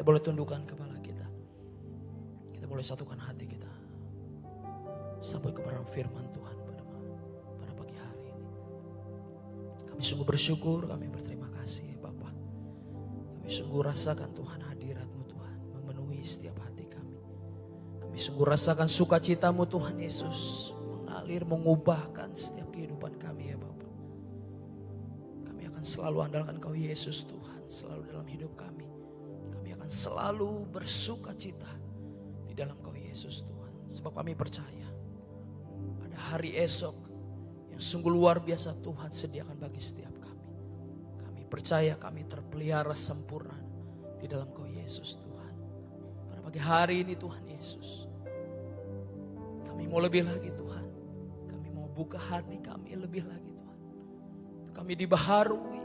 Kita boleh tundukkan kepala kita. Kita boleh satukan hati kita. Sampai kepada firman Tuhan pada pagi hari ini. Kami sungguh bersyukur, kami berterima kasih Bapa. Kami sungguh rasakan Tuhan hadirat-Mu Tuhan memenuhi setiap hati kami. Kami sungguh rasakan sukacita-Mu Tuhan Yesus mengalir, mengubahkan setiap kehidupan kami ya Bapa. Kami akan selalu andalkan Kau Yesus Tuhan, selalu dalam hidup kami. Kami akan selalu bersukacita di dalam Kau Yesus Tuhan. Sebab kami percaya ada hari esok yang sungguh luar biasa Tuhan sediakan bagi setiap kami. Kami percaya kami terpelihara sempurna di dalam Kau Yesus Tuhan. Pada pagi hari ini Tuhan Yesus, kami mau lebih lagi Tuhan. Kami mau buka hati kami lebih lagi Tuhan. Untuk kami dibaharui,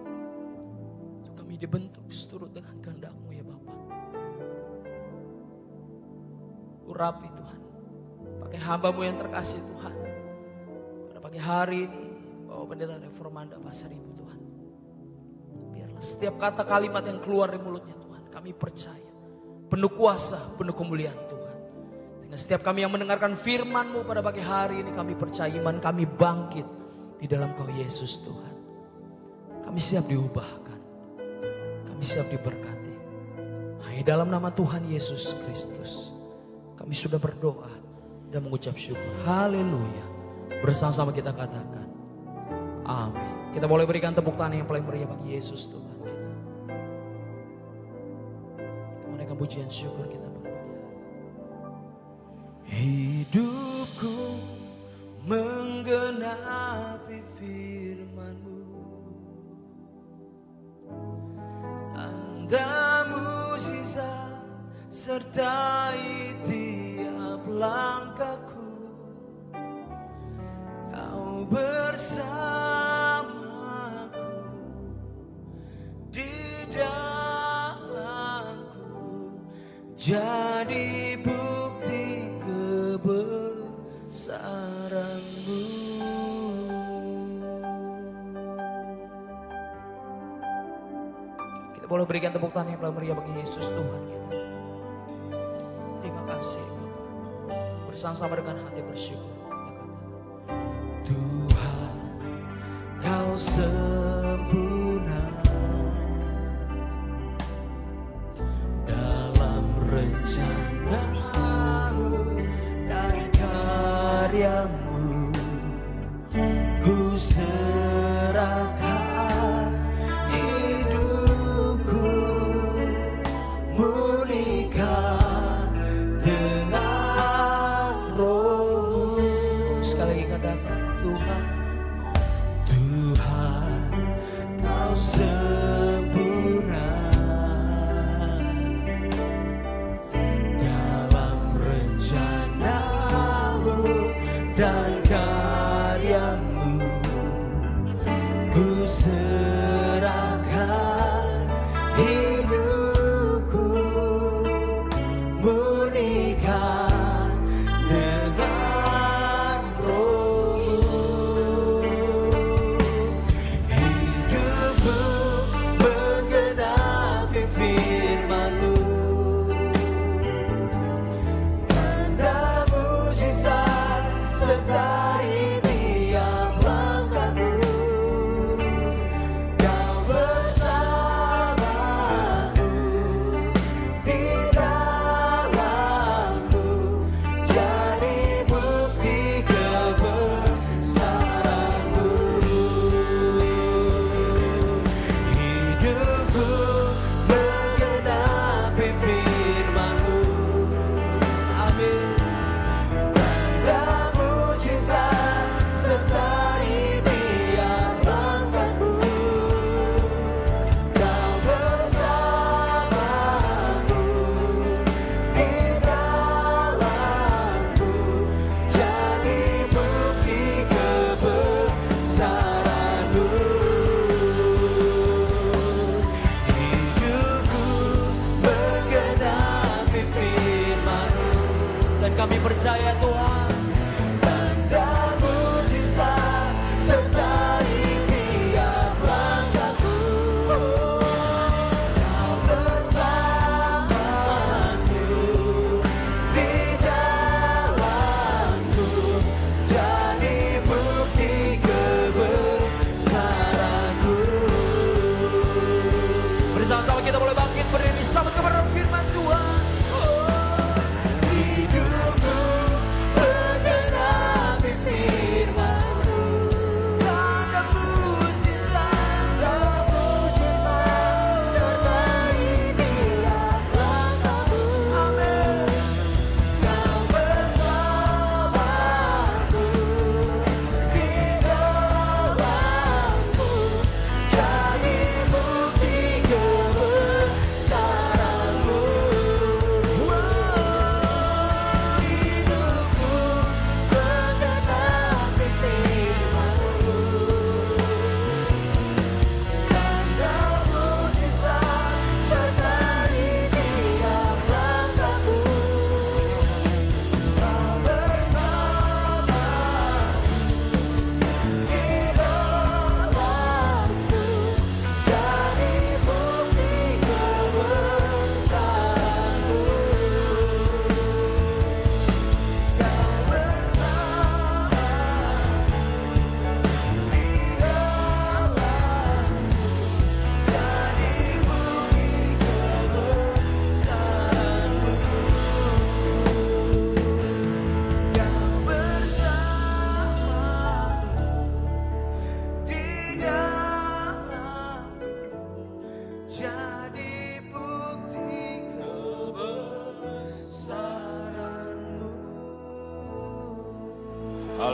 untuk kami dibentuk seturut dengan kehendak-Mu ya Bapa. Urapi Tuhan, pakai hamba-Mu yang terkasih Tuhan. Pada pagi hari ini, Bapak Pendeta Reformanda Pasar Ibu Tuhan. Biarlah setiap kata kalimat yang keluar dari mulutnya Tuhan, kami percaya penuh kuasa, penuh kemuliaan Tuhan. Sehingga setiap kami yang mendengarkan firman-Mu pada pagi hari ini, kami percaya iman kami bangkit di dalam Kau Yesus Tuhan. Kami siap diubahkan, kami siap diberkati. Hanya dalam nama Tuhan Yesus Kristus kami sudah berdoa dan mengucap syukur. Haleluya. Bersama-sama kita katakan amin. Kita boleh berikan tepuk tangan yang paling meriah bagi Yesus Tuhan kita. Kita menaikkan pujian syukur kita pada pagi hari. Hidupku menggenapi firman-Mu, tanda mukjizat sertai tiap langkahku. Kau bersamaku di dalamku, jadi bukti kebesaran-Mu. Kita boleh berikan tepuk tangan yang paling meriah bagi Yesus Tuhan kita. Terima kasih. Bersama-sama dengan hati bersyukur. Tuhan, Kau sempurna dalam rencana-Mu dan karya-Mu. Ku serahkan hidupku, murnikan dengan Roh-Mu. Sekali lagi katakan Tuhan, Tuhan, Kau sempurna dalam rencana-Mu dan karya-Mu. Ku serahkan hidupku, murnikan dengan Roh-Mu. Hidupku menggenapi firman-Mu, tanda mukjizat sertai tiap langkahku. Kau bersamaku di dalamku, jadi bukti kebesaran-Mu. Hidupku menggenapi firman-Mu. Amin. Tanda mukjizat sertai tiap langkahku. Kau bersamaku di dalamku, jadi bukti kebesaran-Mu. Hidupku menggenapi firman-Mu, dan kami percaya Tuhan, tanda mukjizat sertai tiap langkahku. Kau bersamaku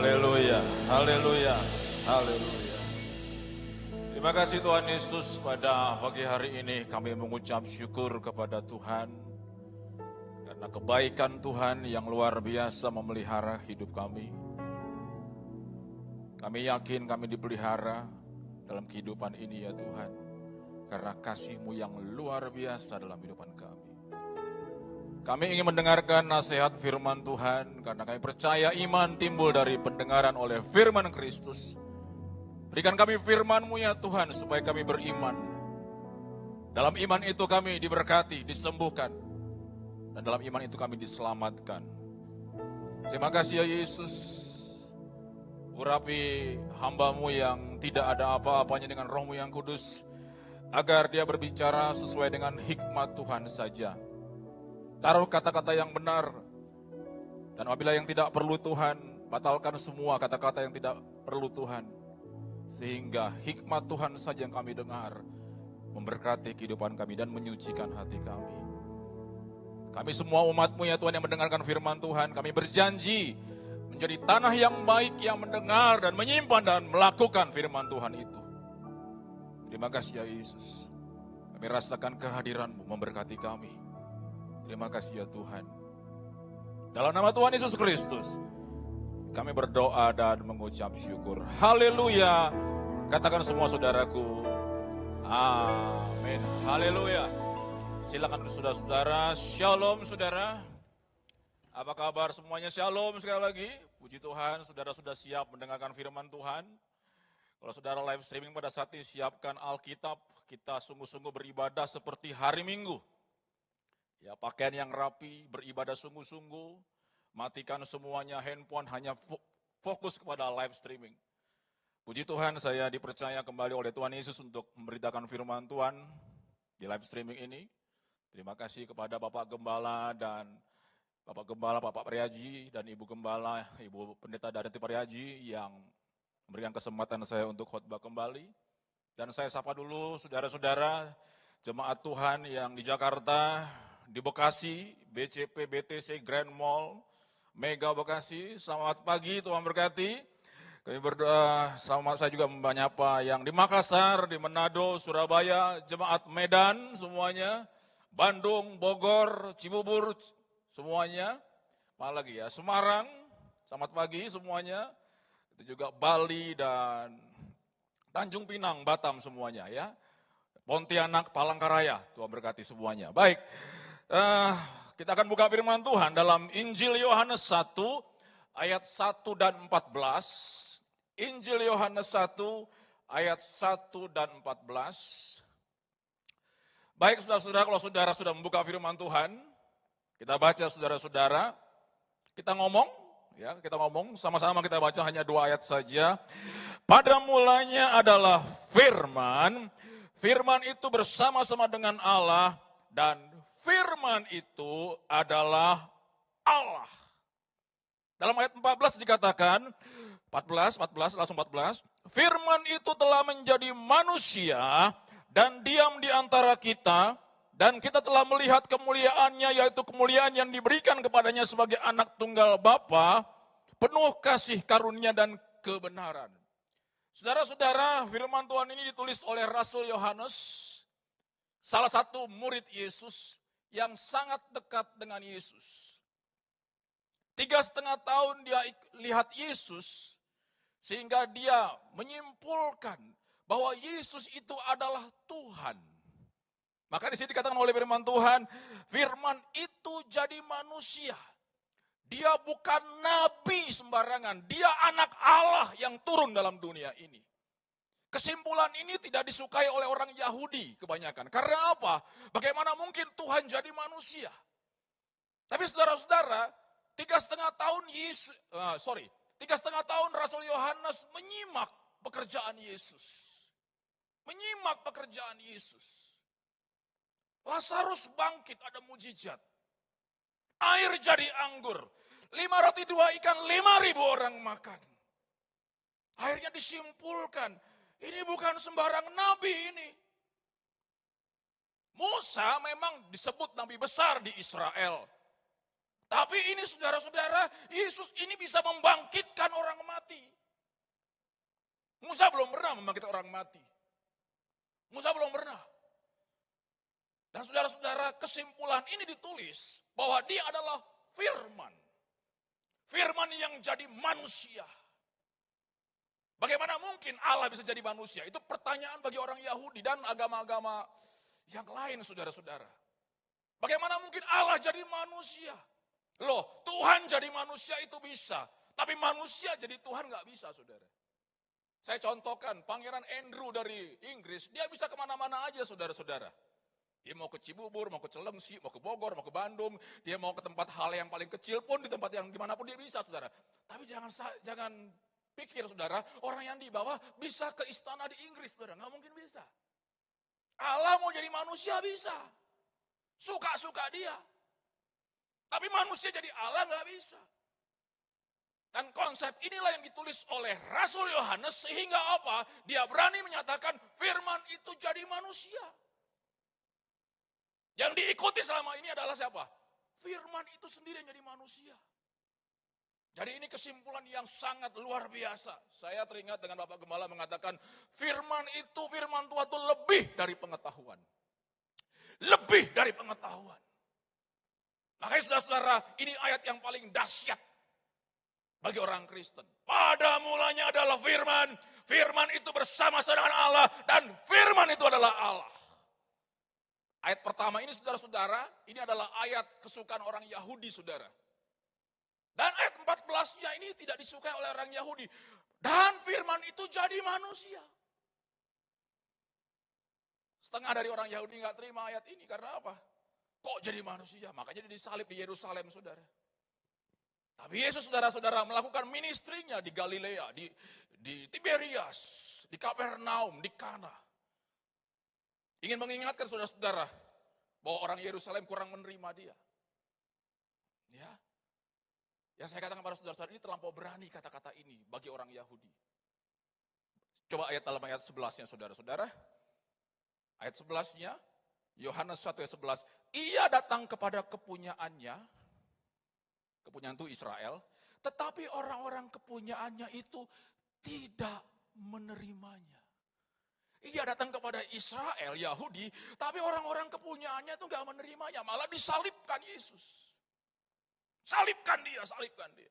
Haleluya, haleluya, haleluya. Terima kasih Tuhan Yesus, pada pagi hari ini kami mengucap syukur kepada Tuhan karena kebaikan Tuhan yang luar biasa memelihara hidup kami. Kami yakin kami dipelihara dalam kehidupan ini ya Tuhan, karena kasih-Mu yang luar biasa dalam kehidupan kami. Kami ingin mendengarkan nasihat firman Tuhan, karena kami percaya iman timbul dari pendengaran oleh firman Kristus. Berikan kami firman-Mu ya Tuhan, supaya kami beriman. Dalam iman itu kami diberkati, disembuhkan. Dan dalam iman itu kami diselamatkan. Terima kasih ya Yesus. Urapi hamba-Mu yang tidak ada apa-apanya dengan Roh-Mu yang kudus, agar dia berbicara sesuai dengan hikmat Tuhan saja. Taruh kata-kata yang benar, dan apabila yang tidak perlu Tuhan, batalkan semua kata-kata yang tidak perlu Tuhan. Sehingga hikmat Tuhan saja yang kami dengar, memberkati kehidupan kami dan menyucikan hati kami. Kami semua umat-Mu ya Tuhan yang mendengarkan firman Tuhan, kami berjanji menjadi tanah yang baik yang mendengar dan menyimpan dan melakukan firman Tuhan itu. Terima kasih ya Yesus. Kami rasakan kehadiran-Mu memberkati kami. Terima kasih ya Tuhan. Dalam nama Tuhan Yesus Kristus, kami berdoa dan mengucap syukur. Haleluya. Katakan semua saudaraku. Amin. Haleluya. Silakan saudara-saudara. Shalom saudara. Apa kabar semuanya? Shalom sekali lagi. Puji Tuhan, saudara sudah siap mendengarkan firman Tuhan. Kalau saudara live streaming pada saat ini, siapkan Alkitab. Kita sungguh-sungguh beribadah seperti hari Minggu. Ya, pakaian yang rapi, beribadah sungguh-sungguh, matikan semuanya handphone, hanya fokus kepada live streaming. Puji Tuhan, saya dipercaya kembali oleh Tuhan Yesus untuk memberitakan firman Tuhan di live streaming ini. Terima kasih kepada Bapak Gembala dan Bapak Priaji dan Ibu Gembala, Ibu Pendeta Dareti Priaji yang memberikan kesempatan saya untuk khotbah kembali. Dan saya sapa dulu saudara-saudara jemaat Tuhan yang di Jakarta, di Bekasi, BCP, BTC, Grand Mall, Mega Bekasi. Selamat pagi, Tuhan berkati. Kami berdoa, saya juga menyapa yang di Makassar, di Manado, Surabaya, jemaat Medan semuanya, Bandung, Bogor, Cibubur semuanya. Mana lagi ya, Semarang, selamat pagi semuanya. Itu juga Bali dan Tanjung Pinang, Batam semuanya ya. Pontianak, Palangkaraya, Tuhan berkati semuanya. Baik. Kita akan buka firman Tuhan dalam Injil Yohanes 1 ayat 1 dan 14. Injil Yohanes 1 ayat 1 dan 14. Baik saudara-saudara, kalau saudara sudah membuka firman Tuhan, kita baca saudara-saudara, kita ngomong, sama-sama kita baca hanya 2 ayat saja. Pada mulanya adalah firman, firman itu bersama-sama dengan Allah, dan firman itu adalah Allah. Dalam ayat 14 dikatakan, 14, langsung 14. Firman itu telah menjadi manusia dan diam di antara kita, dan kita telah melihat kemuliaannya, yaitu kemuliaan yang diberikan kepadanya sebagai anak tunggal Bapa, penuh kasih karunia dan kebenaran. Saudara-saudara, firman Tuhan ini ditulis oleh Rasul Yohanes, salah satu murid Yesus yang sangat dekat dengan Yesus. 3,5 tahun dia lihat Yesus, sehingga dia menyimpulkan bahwa Yesus itu adalah Tuhan. Maka di sini dikatakan oleh firman Tuhan, firman itu jadi manusia. Dia bukan nabi sembarangan, dia anak Allah yang turun dalam dunia ini. Kesimpulan ini tidak disukai oleh orang Yahudi kebanyakan. Karena apa? Bagaimana mungkin Tuhan jadi manusia? Tapi saudara-saudara, 3,5 tahun Rasul Yohanes menyimak pekerjaan Yesus. Menyimak pekerjaan Yesus. Lazarus bangkit, ada mujizat. Air jadi anggur. 5 roti 2 ikan, 5.000 orang makan. Akhirnya disimpulkan, ini bukan sembarang nabi ini. Musa memang disebut nabi besar di Israel. Tapi ini saudara-saudara, Yesus ini bisa membangkitkan orang mati. Musa belum pernah membangkitkan orang mati. Musa belum pernah. Dan saudara-saudara, kesimpulan ini ditulis bahwa dia adalah firman. Firman yang jadi manusia. Bagaimana mungkin Allah bisa jadi manusia? Itu pertanyaan bagi orang Yahudi dan agama-agama yang lain, saudara-saudara. Bagaimana mungkin Allah jadi manusia? Loh, Tuhan jadi manusia itu bisa. Tapi manusia jadi Tuhan nggak bisa, saudara. Saya contohkan, Pangeran Andrew dari Inggris, dia bisa kemana-mana aja, saudara-saudara. Dia mau ke Cibubur, mau ke Cilengsi, mau ke Bogor, mau ke Bandung. Dia mau ke tempat hal yang paling kecil pun, di tempat yang dimanapun dia bisa, saudara. Tapi jangan pikir, saudara, orang yang di bawah bisa ke istana di Inggris, saudara. Nggak mungkin bisa. Allah mau jadi manusia bisa. Suka-suka dia. Tapi manusia jadi Allah nggak bisa. Dan konsep inilah yang ditulis oleh Rasul Yohanes sehingga apa? Dia berani menyatakan firman itu jadi manusia. Yang diikuti selama ini adalah siapa? Firman itu sendiri yang jadi manusia. Jadi ini kesimpulan yang sangat luar biasa. Saya teringat dengan Bapak Gembala mengatakan firman itu, firman Tuhan itu lebih dari pengetahuan. Lebih dari pengetahuan. Makanya saudara-saudara, ini ayat yang paling dahsyat bagi orang Kristen. Pada mulanya adalah firman. Firman itu bersama-sama dengan Allah. Dan firman itu adalah Allah. Ayat pertama ini saudara-saudara, ini adalah ayat kesukaan orang Yahudi, saudara. Dan ayat 14-nya ini tidak disukai oleh orang Yahudi. Dan firman itu jadi manusia. Setengah dari orang Yahudi nggak terima ayat ini. Karena apa? Kok jadi manusia? Makanya dia disalib di Yerusalem, saudara. Tapi Yesus, saudara-saudara, melakukan ministrinya di Galilea, di Tiberias, di Kapernaum, di Kana. Ingin mengingatkan saudara-saudara bahwa orang Yerusalem kurang menerima dia. Ya. Yang saya katakan pada saudara-saudara ini terlampau berani kata-kata ini bagi orang Yahudi. Coba dalam ayat 11-nya saudara-saudara. Ayat 11-nya, Yohanes 1 ayat 11. Ia datang kepada kepunyaannya, kepunyaan itu Israel, tetapi orang-orang kepunyaannya itu tidak menerimanya. Ia datang kepada Israel, Yahudi, tapi orang-orang kepunyaannya itu gak menerimanya, malah disalibkan Yesus. Salibkan dia, salibkan dia.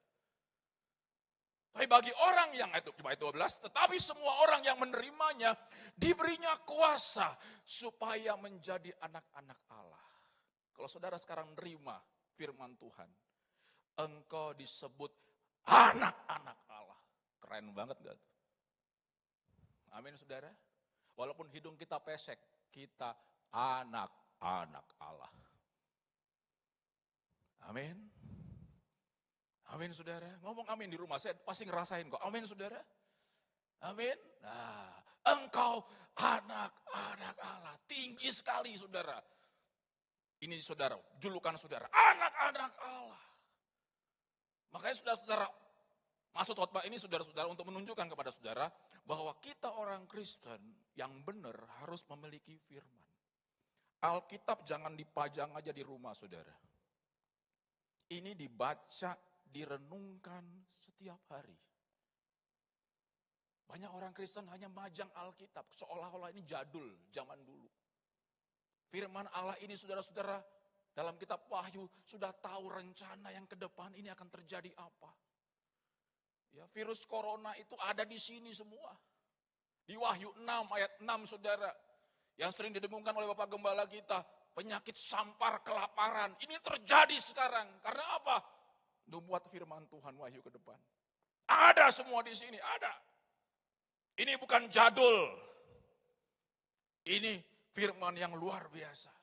Tapi bagi orang yang, itu ayat 12, tetapi semua orang yang menerimanya, diberinya kuasa supaya menjadi anak-anak Allah. Kalau saudara sekarang menerima firman Tuhan, engkau disebut anak-anak Allah. Keren banget gak tuh? Amin saudara. Walaupun hidung kita pesek, kita anak-anak Allah. Amin. Amin saudara. Ngomong amin di rumah, saya pasti ngerasain kok. Amin saudara. Amin. Nah, engkau anak-anak Allah. Tinggi sekali saudara. Ini saudara, julukan saudara. Anak-anak Allah. Makanya saudara-saudara, maksud khotbah ini saudara-saudara untuk menunjukkan kepada saudara bahwa kita orang Kristen yang benar harus memiliki firman. Alkitab jangan dipajang aja di rumah saudara. Ini dibaca, direnungkan setiap hari. Banyak orang Kristen hanya majang Alkitab, seolah-olah ini jadul zaman dulu. Firman Allah ini saudara-saudara, dalam kitab Wahyu sudah tahu rencana yang ke depan ini akan terjadi apa. Ya, virus corona itu ada di sini semua. Di Wahyu 6 ayat 6 saudara. Yang sering didengungkan oleh Bapak Gembala kita. Penyakit sampar kelaparan. Ini terjadi sekarang. Karena apa? Membuat firman Tuhan Wahyu ke depan. Ada semua di sini, ada. Ini bukan jadul. Ini firman yang luar biasa.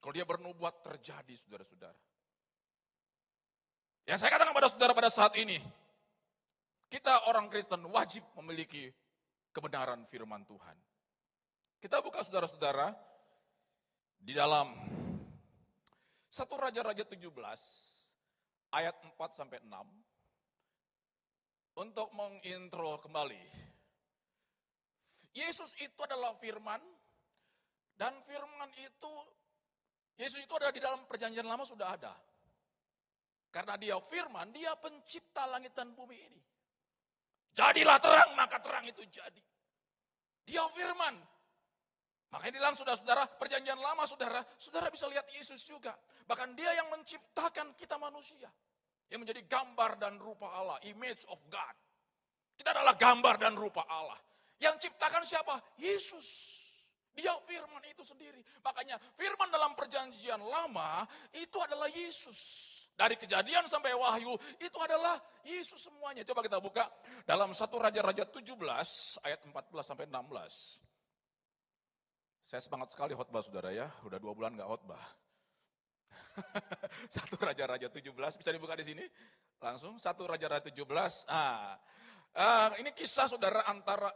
Kalau dia bernubuat terjadi saudara-saudara. Yang saya katakan pada saudara pada saat ini, kita orang Kristen wajib memiliki kebenaran firman Tuhan. Kita buka saudara-saudara di dalam 1 Raja-Raja 17 ayat 4 sampai 6 untuk mengintro kembali. Yesus itu adalah firman dan firman itu Yesus itu ada di dalam perjanjian lama sudah ada. Karena dia firman, dia pencipta langit dan bumi ini. Jadilah terang, maka terang itu jadi. Dia firman. Makanya bilang saudara-saudara, perjanjian lama saudara bisa lihat Yesus juga. Bahkan dia yang menciptakan kita manusia. Yang menjadi gambar dan rupa Allah, image of God. Kita adalah gambar dan rupa Allah. Yang ciptakan siapa? Yesus. Dia firman itu sendiri. Makanya firman dalam perjanjian lama itu adalah Yesus. Dari Kejadian sampai Wahyu itu adalah Yesus semuanya. Coba kita buka dalam 1 Raja-Raja 17 ayat 14 sampai 16. Saya semangat sekali khotbah saudara ya. Udah 2 bulan gak khotbah. 1 Raja-Raja 17 bisa dibuka di sini. Langsung 1 Raja-Raja 17. Ini kisah saudara antara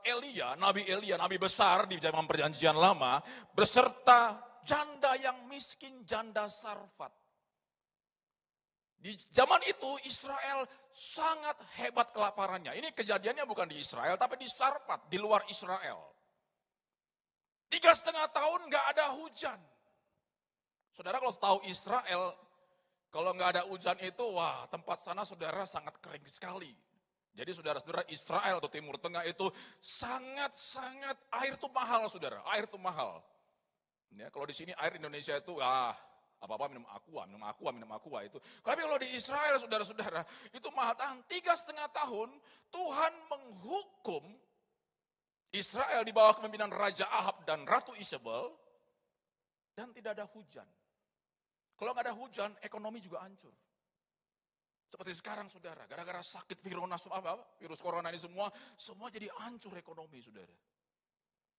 Nabi Elia, nabi besar di zaman perjanjian lama, beserta janda yang miskin, janda Sarfat. Di zaman itu Israel sangat hebat kelaparannya. Ini kejadiannya bukan di Israel, tapi di Sarfat, di luar Israel. 3,5 tahun gak ada hujan. Saudara kalau tahu Israel, kalau gak ada hujan itu, wah tempat sana saudara sangat kering sekali. Jadi saudara-saudara Israel atau Timur Tengah itu sangat-sangat, air itu mahal saudara, air itu mahal. Ya, kalau di sini air Indonesia itu, apa-apa minum aqua itu. Tapi kalau di Israel saudara-saudara, itu mahal. 3,5 tahun Tuhan menghukum Israel di bawah kepemimpinan Raja Ahab dan Ratu Isabel, dan tidak ada hujan. Kalau nggak ada hujan, ekonomi juga hancur. Seperti sekarang saudara, gara-gara sakit virus corona ini semua jadi hancur ekonomi saudara.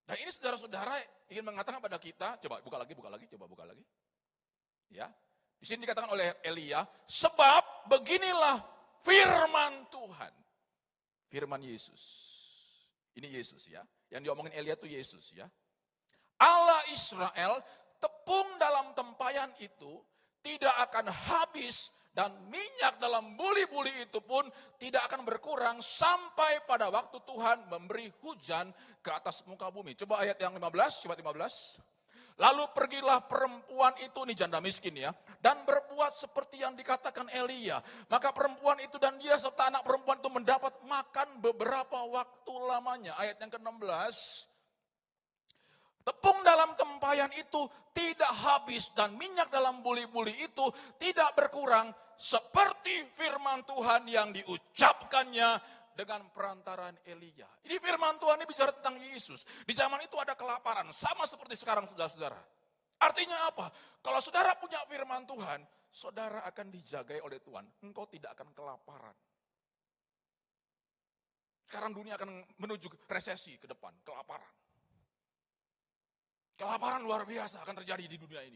Dan ini saudara-saudara ingin mengatakan pada kita, coba buka lagi. Ya, di sini dikatakan oleh Elia, sebab beginilah firman Tuhan. Firman Yesus. Ini Yesus ya, yang diomongin Elia itu Yesus ya. Allah Israel, tepung dalam tempayan itu tidak akan habis, dan minyak dalam buli-buli itu pun tidak akan berkurang sampai pada waktu Tuhan memberi hujan ke atas muka bumi. Coba ayat yang 15, coba 15. Lalu pergilah perempuan itu, nih janda miskin ya, dan berbuat seperti yang dikatakan Elia. Maka perempuan itu dan dia serta anak perempuan itu mendapat makan beberapa waktu lamanya. Ayat yang ke-16. Tepung dalam tempayan itu tidak habis dan minyak dalam buli-buli itu tidak berkurang seperti firman Tuhan yang diucapkannya dengan perantaran Elia. Ini firman Tuhan ini bicara tentang Yesus. Di zaman itu ada kelaparan, sama seperti sekarang saudara-saudara. Artinya apa? Kalau saudara punya firman Tuhan, saudara akan dijagai oleh Tuhan. Engkau tidak akan kelaparan. Sekarang dunia akan menuju resesi ke depan, kelaparan. Kelaparan luar biasa akan terjadi di dunia ini.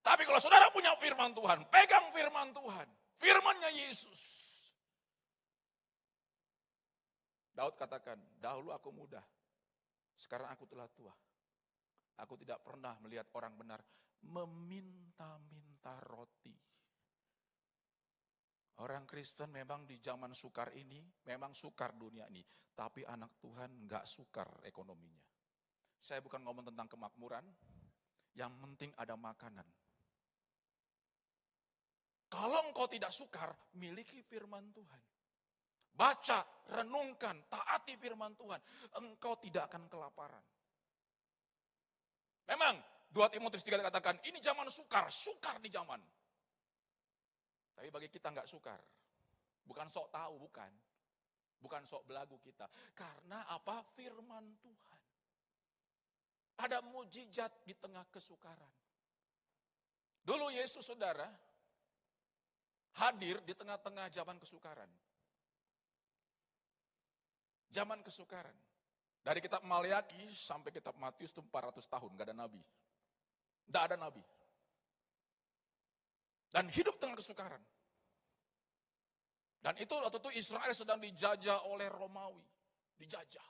Tapi kalau saudara punya firman Tuhan, pegang firman Tuhan, firmannya Yesus. Daud katakan, dahulu aku muda, sekarang aku telah tua. Aku tidak pernah melihat orang benar meminta-minta roti. Orang Kristen memang di zaman sukar ini, memang sukar dunia ini. Tapi anak Tuhan gak sukar ekonominya. Saya bukan ngomong tentang kemakmuran, yang penting ada makanan. Kalau engkau tidak sukar, miliki firman Tuhan. Baca, renungkan, taati firman Tuhan. Engkau tidak akan kelaparan. Memang 2 Timotius 3 katakan, ini zaman sukar di zaman. Tapi bagi kita enggak sukar. Bukan sok tahu, bukan. Bukan sok belagu kita. Karena apa? Firman Tuhan. Ada mujizat di tengah kesukaran. Dulu Yesus saudara hadir di tengah-tengah zaman kesukaran. Zaman kesukaran. Dari kitab Maliaki sampai kitab Matius itu 400 tahun, gak ada nabi. Gak ada nabi. Dan hidup tengah kesukaran. Dan itu waktu itu Israel sedang dijajah oleh Romawi. Dijajah.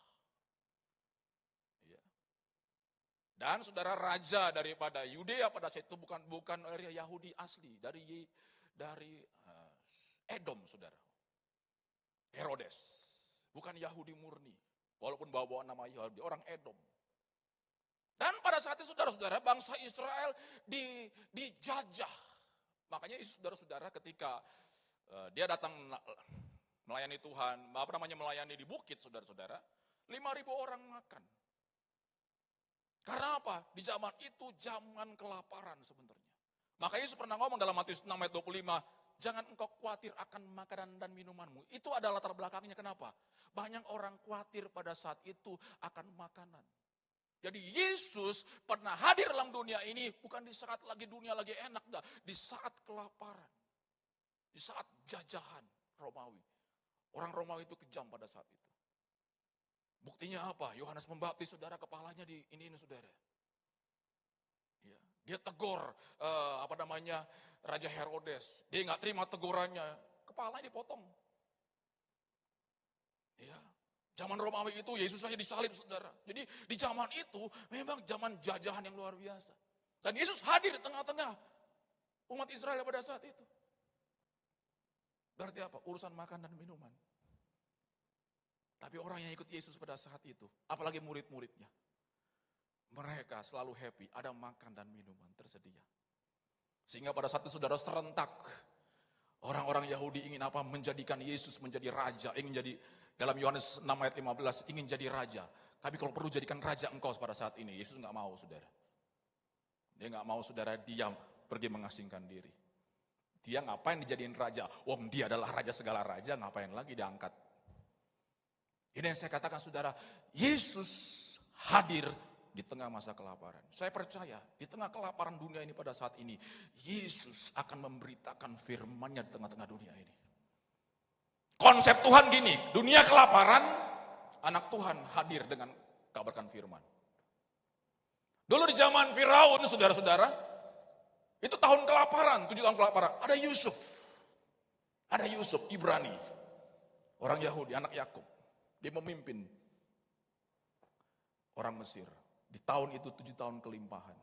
Dan saudara raja daripada Yudea pada saat itu bukan dari Yahudi asli, dari Edom saudara. Herodes, bukan Yahudi murni, walaupun bawa nama Yahudi, orang Edom. Dan pada saat itu saudara-saudara, bangsa Israel dijajah. Makanya saudara-saudara ketika dia datang melayani Tuhan, melayani di bukit saudara-saudara, 5.000 orang makan. Karena apa? Di zaman itu zaman kelaparan sebenarnya. Maka Yesus pernah ngomong dalam Matius 6 ayat 25, jangan engkau khawatir akan makanan dan minumanmu. Itu adalah latar belakangnya kenapa? Banyak orang khawatir pada saat itu akan makanan. Jadi Yesus pernah hadir dalam dunia ini bukan di saat lagi dunia lagi enak, enggak. Di saat kelaparan. Di saat jajahan Romawi. Orang Romawi itu kejam pada saat itu. Buktinya apa? Yohanes Pembaptis saudara kepalanya di ini saudara. Ya, dia tegur Raja Herodes. Dia nggak terima tegurannya, kepalanya dipotong. Ya, zaman Romawi itu Yesus saja disalib saudara. Jadi di zaman itu memang zaman jajahan yang luar biasa. Dan Yesus hadir di tengah-tengah umat Israel pada saat itu. Berarti apa? Urusan makan dan minuman. Tapi orang yang ikut Yesus pada saat itu, apalagi murid-muridnya, mereka selalu happy, ada makan dan minuman tersedia. Sehingga pada saat itu saudara serentak, orang-orang Yahudi ingin apa? Menjadikan Yesus menjadi raja, ingin jadi, dalam Yohanes 6 ayat 15, ingin jadi raja. Tapi kalau perlu jadikan raja engkau pada saat ini, Yesus nggak mau saudara. Dia nggak mau saudara diam, pergi mengasingkan diri. Dia ngapain dijadiin raja? Wong dia adalah raja segala raja, ngapain lagi diangkat? Ini yang saya katakan saudara, Yesus hadir di tengah masa kelaparan. Saya percaya di tengah kelaparan dunia ini pada saat ini, Yesus akan memberitakan firman-Nya di tengah-tengah dunia ini. Konsep Tuhan gini, dunia kelaparan, anak Tuhan hadir dengan kabarkan firman. Dulu di zaman Firaun saudara-saudara, itu tahun kelaparan, 7 tahun kelaparan, ada Yusuf. Ada Yusuf, Ibrani, orang Yahudi, anak Yakub. Dia memimpin orang Mesir. Di tahun itu 7 tahun kelimpahan.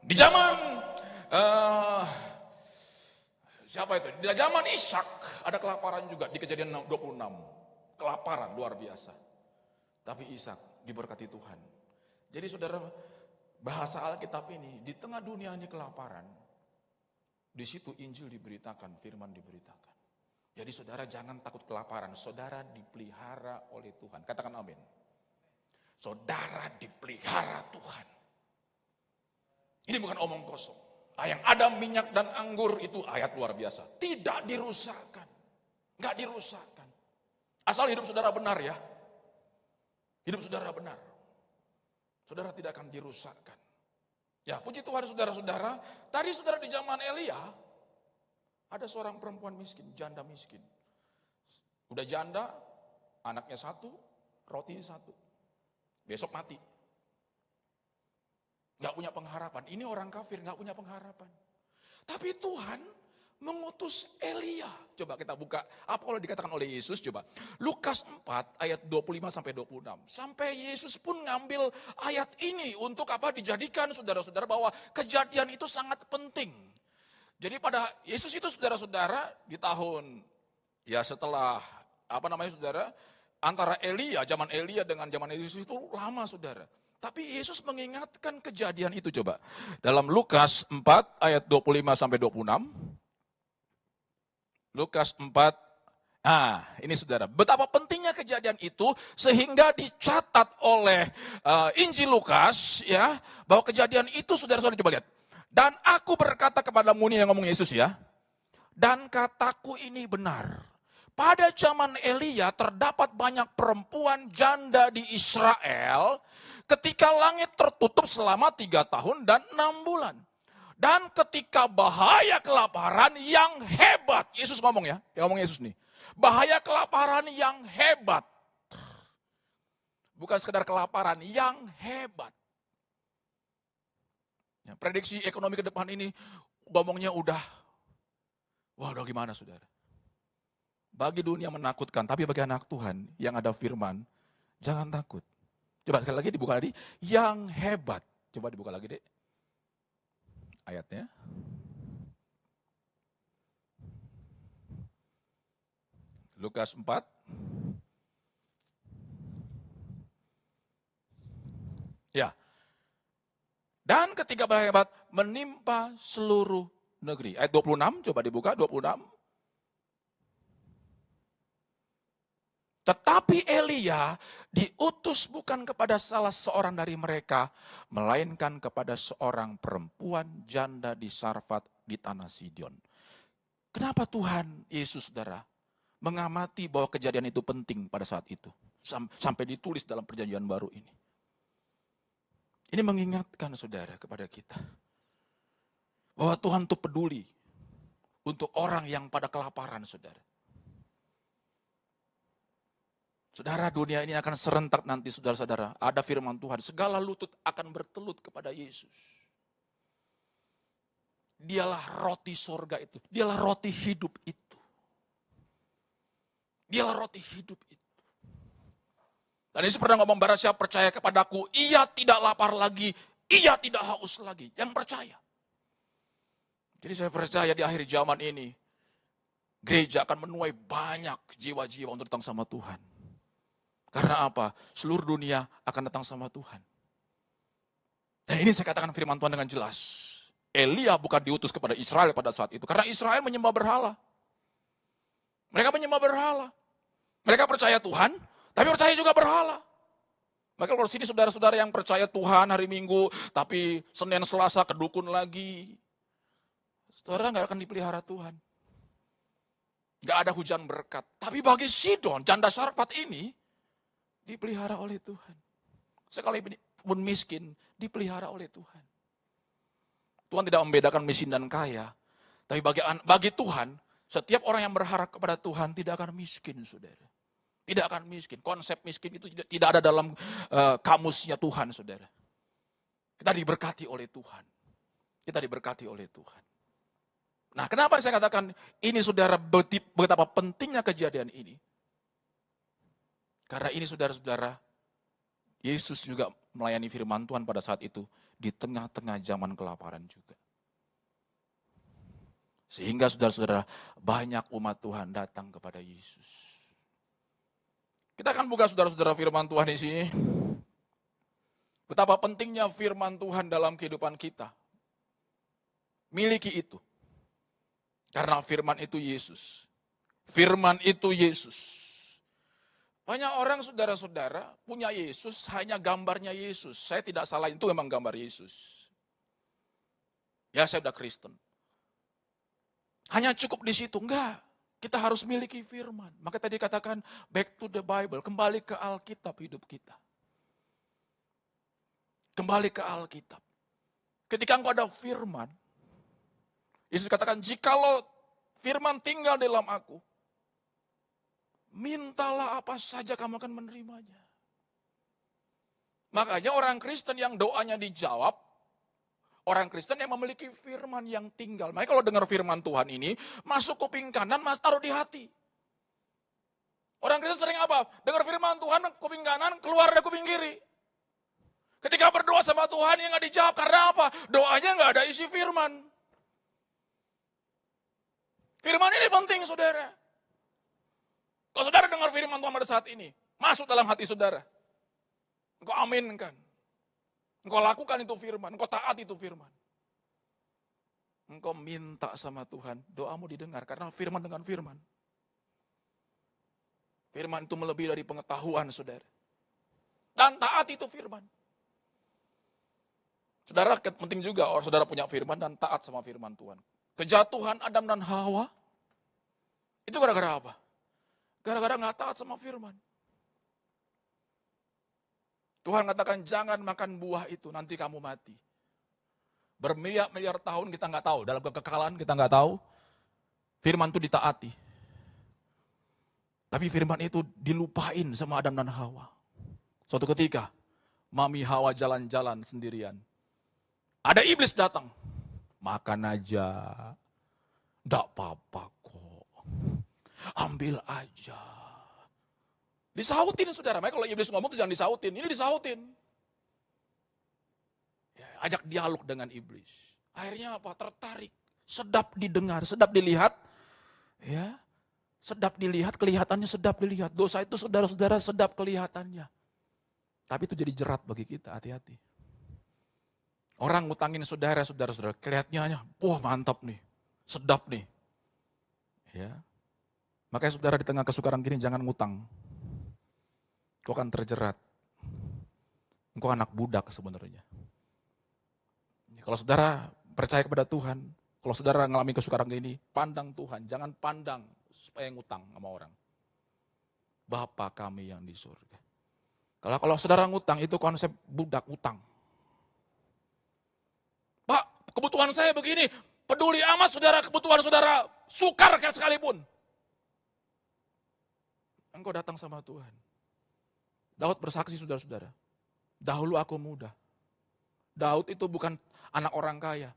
Di zaman siapa itu? Di zaman Ishak ada kelaparan juga di Kejadian 26. Kelaparan luar biasa. Tapi Ishak diberkati Tuhan. Jadi saudara, bahasa Alkitab ini di tengah dunia ini kelaparan, di situ Injil diberitakan, firman diberitakan. Jadi saudara jangan takut kelaparan, saudara dipelihara oleh Tuhan. Katakan amin. Saudara dipelihara Tuhan. Ini bukan omong kosong. Yang ada minyak dan anggur itu ayat luar biasa. Tidak dirusakkan. Enggak dirusakkan. Asal hidup saudara benar ya. Hidup saudara benar. Saudara tidak akan dirusakkan. Ya puji Tuhan saudara-saudara. Tadi saudara di zaman Elia, ada seorang perempuan miskin, janda miskin. Udah janda, anaknya 1, roti 1. Besok mati. Gak punya pengharapan. Ini orang kafir gak punya pengharapan. Tapi Tuhan mengutus Elia. Coba kita buka, apa kalau dikatakan oleh Yesus, coba. Lukas 4 ayat 25 sampai 26. Sampai Yesus pun ngambil ayat ini untuk apa? Dijadikan saudara-saudara bahwa kejadian itu sangat penting. Jadi pada Yesus itu saudara-saudara di tahun ya setelah saudara, antara zaman Elia dengan zaman Yesus itu lama saudara. Tapi Yesus mengingatkan kejadian itu coba. Dalam Lukas 4 ayat 25 sampai 26. Lukas 4, ini saudara. Betapa pentingnya kejadian itu sehingga dicatat oleh Injil Lukas ya, bahwa kejadian itu saudara-saudara coba lihat. Dan aku berkata kepadamu, ini yang ngomong Yesus ya. Dan kataku ini benar. Pada zaman Elia terdapat banyak perempuan janda di Israel ketika langit tertutup selama 3 tahun dan 6 bulan. Dan ketika bahaya kelaparan yang hebat. Yesus ngomong ya, yang ngomong Yesus nih. Bahaya kelaparan yang hebat. Bukan sekedar kelaparan, yang hebat. Ya, prediksi ekonomi ke depan ini ngomongnya udah gimana saudara? Bagi dunia menakutkan, tapi bagi anak Tuhan yang ada firman, jangan takut. Coba sekali lagi dibuka lagi, yang hebat. Coba dibuka lagi deh ayatnya. Lukas 4. Ya, betapa hebat, menimpa seluruh negeri. Ayat 26, coba dibuka 26. Tetapi Elia diutus bukan kepada salah seorang dari mereka, melainkan kepada seorang perempuan janda di Sarfat di tanah Sidon. Kenapa Tuhan Yesus, saudara, mengamati bahwa kejadian itu penting pada saat itu? Sampai ditulis dalam perjanjian baru ini. Ini mengingatkan saudara kepada kita. Bahwa Tuhan itu peduli untuk orang yang pada kelaparan, saudara. Saudara, dunia ini akan serentak nanti, saudara-saudara. Ada firman Tuhan, segala lutut akan bertelut kepada Yesus. Dialah roti sorga itu. Dialah roti hidup itu. Dialah roti hidup itu. Dan Yesus pernah ngomong, barang siapa percaya kepadaku, ia tidak lapar lagi, ia tidak haus lagi. Yang percaya. Jadi saya percaya di akhir zaman ini, gereja akan menuai banyak jiwa-jiwa untuk datang sama Tuhan. Karena apa? Seluruh dunia akan datang sama Tuhan. Dan ini saya katakan firman Tuhan dengan jelas. Elia bukan diutus kepada Israel pada saat itu. Karena Israel menyembah berhala. Mereka menyembah berhala. Mereka percaya Tuhan, tapi percaya juga berhala. Maka kalau sini saudara-saudara yang percaya Tuhan hari Minggu, tapi Senin Selasa kedukun lagi. Saudara nggak akan dipelihara Tuhan. Nggak ada hujan berkat. Tapi bagi Sidon, janda Sarfat ini, dipelihara oleh Tuhan. Sekalipun miskin, dipelihara oleh Tuhan. Tuhan tidak membedakan miskin dan kaya. Tapi bagi Tuhan, setiap orang yang berharap kepada Tuhan tidak akan miskin, saudara. Tidak akan miskin. Konsep miskin itu tidak ada dalam kamusnya Tuhan, saudara. Kita diberkati oleh Tuhan. Kita diberkati oleh Tuhan. Nah, kenapa saya katakan ini, saudara, betapa pentingnya kejadian ini? Karena ini, saudara-saudara, Yesus juga melayani firman Tuhan pada saat itu di tengah-tengah zaman kelaparan juga. Sehingga saudara-saudara, banyak umat Tuhan datang kepada Yesus. Kita akan buka, saudara-saudara, firman Tuhan di sini. Betapa pentingnya firman Tuhan dalam kehidupan kita. Miliki itu. Karena firman itu Yesus. Firman itu Yesus. Banyak orang, saudara-saudara, punya Yesus, hanya gambarnya Yesus. Saya tidak salah, itu memang gambar Yesus. Ya, saya udah Kristen. Hanya cukup di situ, enggak. Kita harus miliki firman. Maka tadi katakan, back to the Bible, kembali ke Alkitab hidup kita. Kembali ke Alkitab. Ketika engkau ada firman, Yesus katakan, jikalau firman tinggal dalam aku, mintalah apa saja kamu akan menerimanya. Makanya orang Kristen yang doanya dijawab, orang Kristen yang memiliki firman yang tinggal. Makanya kalau dengar firman Tuhan ini, masuk kuping kanan, taruh di hati. Orang Kristen sering apa? Dengar firman Tuhan, kuping kanan, keluar dari kuping kiri. Ketika berdoa sama Tuhan yang gak dijawab, karena apa? Doanya gak ada isi firman. Firman ini penting, saudara. Kalau saudara dengar firman Tuhan pada saat ini, masuk dalam hati saudara. Engkau aminkan. Engkau lakukan itu firman, engkau taat itu firman. Engkau minta sama Tuhan, doamu didengar karena firman dengan firman. Firman itu melebihi dari pengetahuan, saudara. Dan taat itu firman. Saudara, penting juga orang saudara punya firman dan taat sama firman Tuhan. Kejatuhan Adam dan Hawa, itu gara-gara apa? Gara-gara gak taat sama firman. Tuhan katakan jangan makan buah itu, nanti kamu mati. Bermiliar-miliar tahun kita gak tahu, dalam kekekalan kita gak tahu, firman itu ditaati. Tapi firman itu dilupain sama Adam dan Hawa. Suatu ketika, Mami Hawa jalan-jalan sendirian. Ada iblis datang, makan aja, gak apa-apa kok, ambil aja. Disautin, saudara. Makanya kalau iblis ngomong itu jangan disautin. Ini disautin. Ya, ajak dialog dengan iblis. Akhirnya apa? Tertarik. Sedap didengar, sedap dilihat. Ya, sedap dilihat, kelihatannya sedap dilihat. Dosa itu saudara-saudara sedap kelihatannya. Tapi itu jadi jerat bagi kita, hati-hati. Orang ngutangin saudara, kelihatannya, wah mantap nih, sedap nih. Ya. Makanya saudara di tengah kesukaran gini jangan ngutang. Kau akan terjerat. Engkau anak budak sebenarnya. Kalau saudara percaya kepada Tuhan, kalau saudara ngalami kesukaran gini, pandang Tuhan, jangan pandang supaya ngutang sama orang. Bapa kami yang di surga. Kalau saudara ngutang, itu konsep budak utang. Pak, kebutuhan saya begini, peduli amat saudara, kebutuhan saudara, sukar kayak sekalipun. Engkau datang sama Tuhan. Daud bersaksi saudara-saudara, dahulu aku muda. Daud itu bukan anak orang kaya.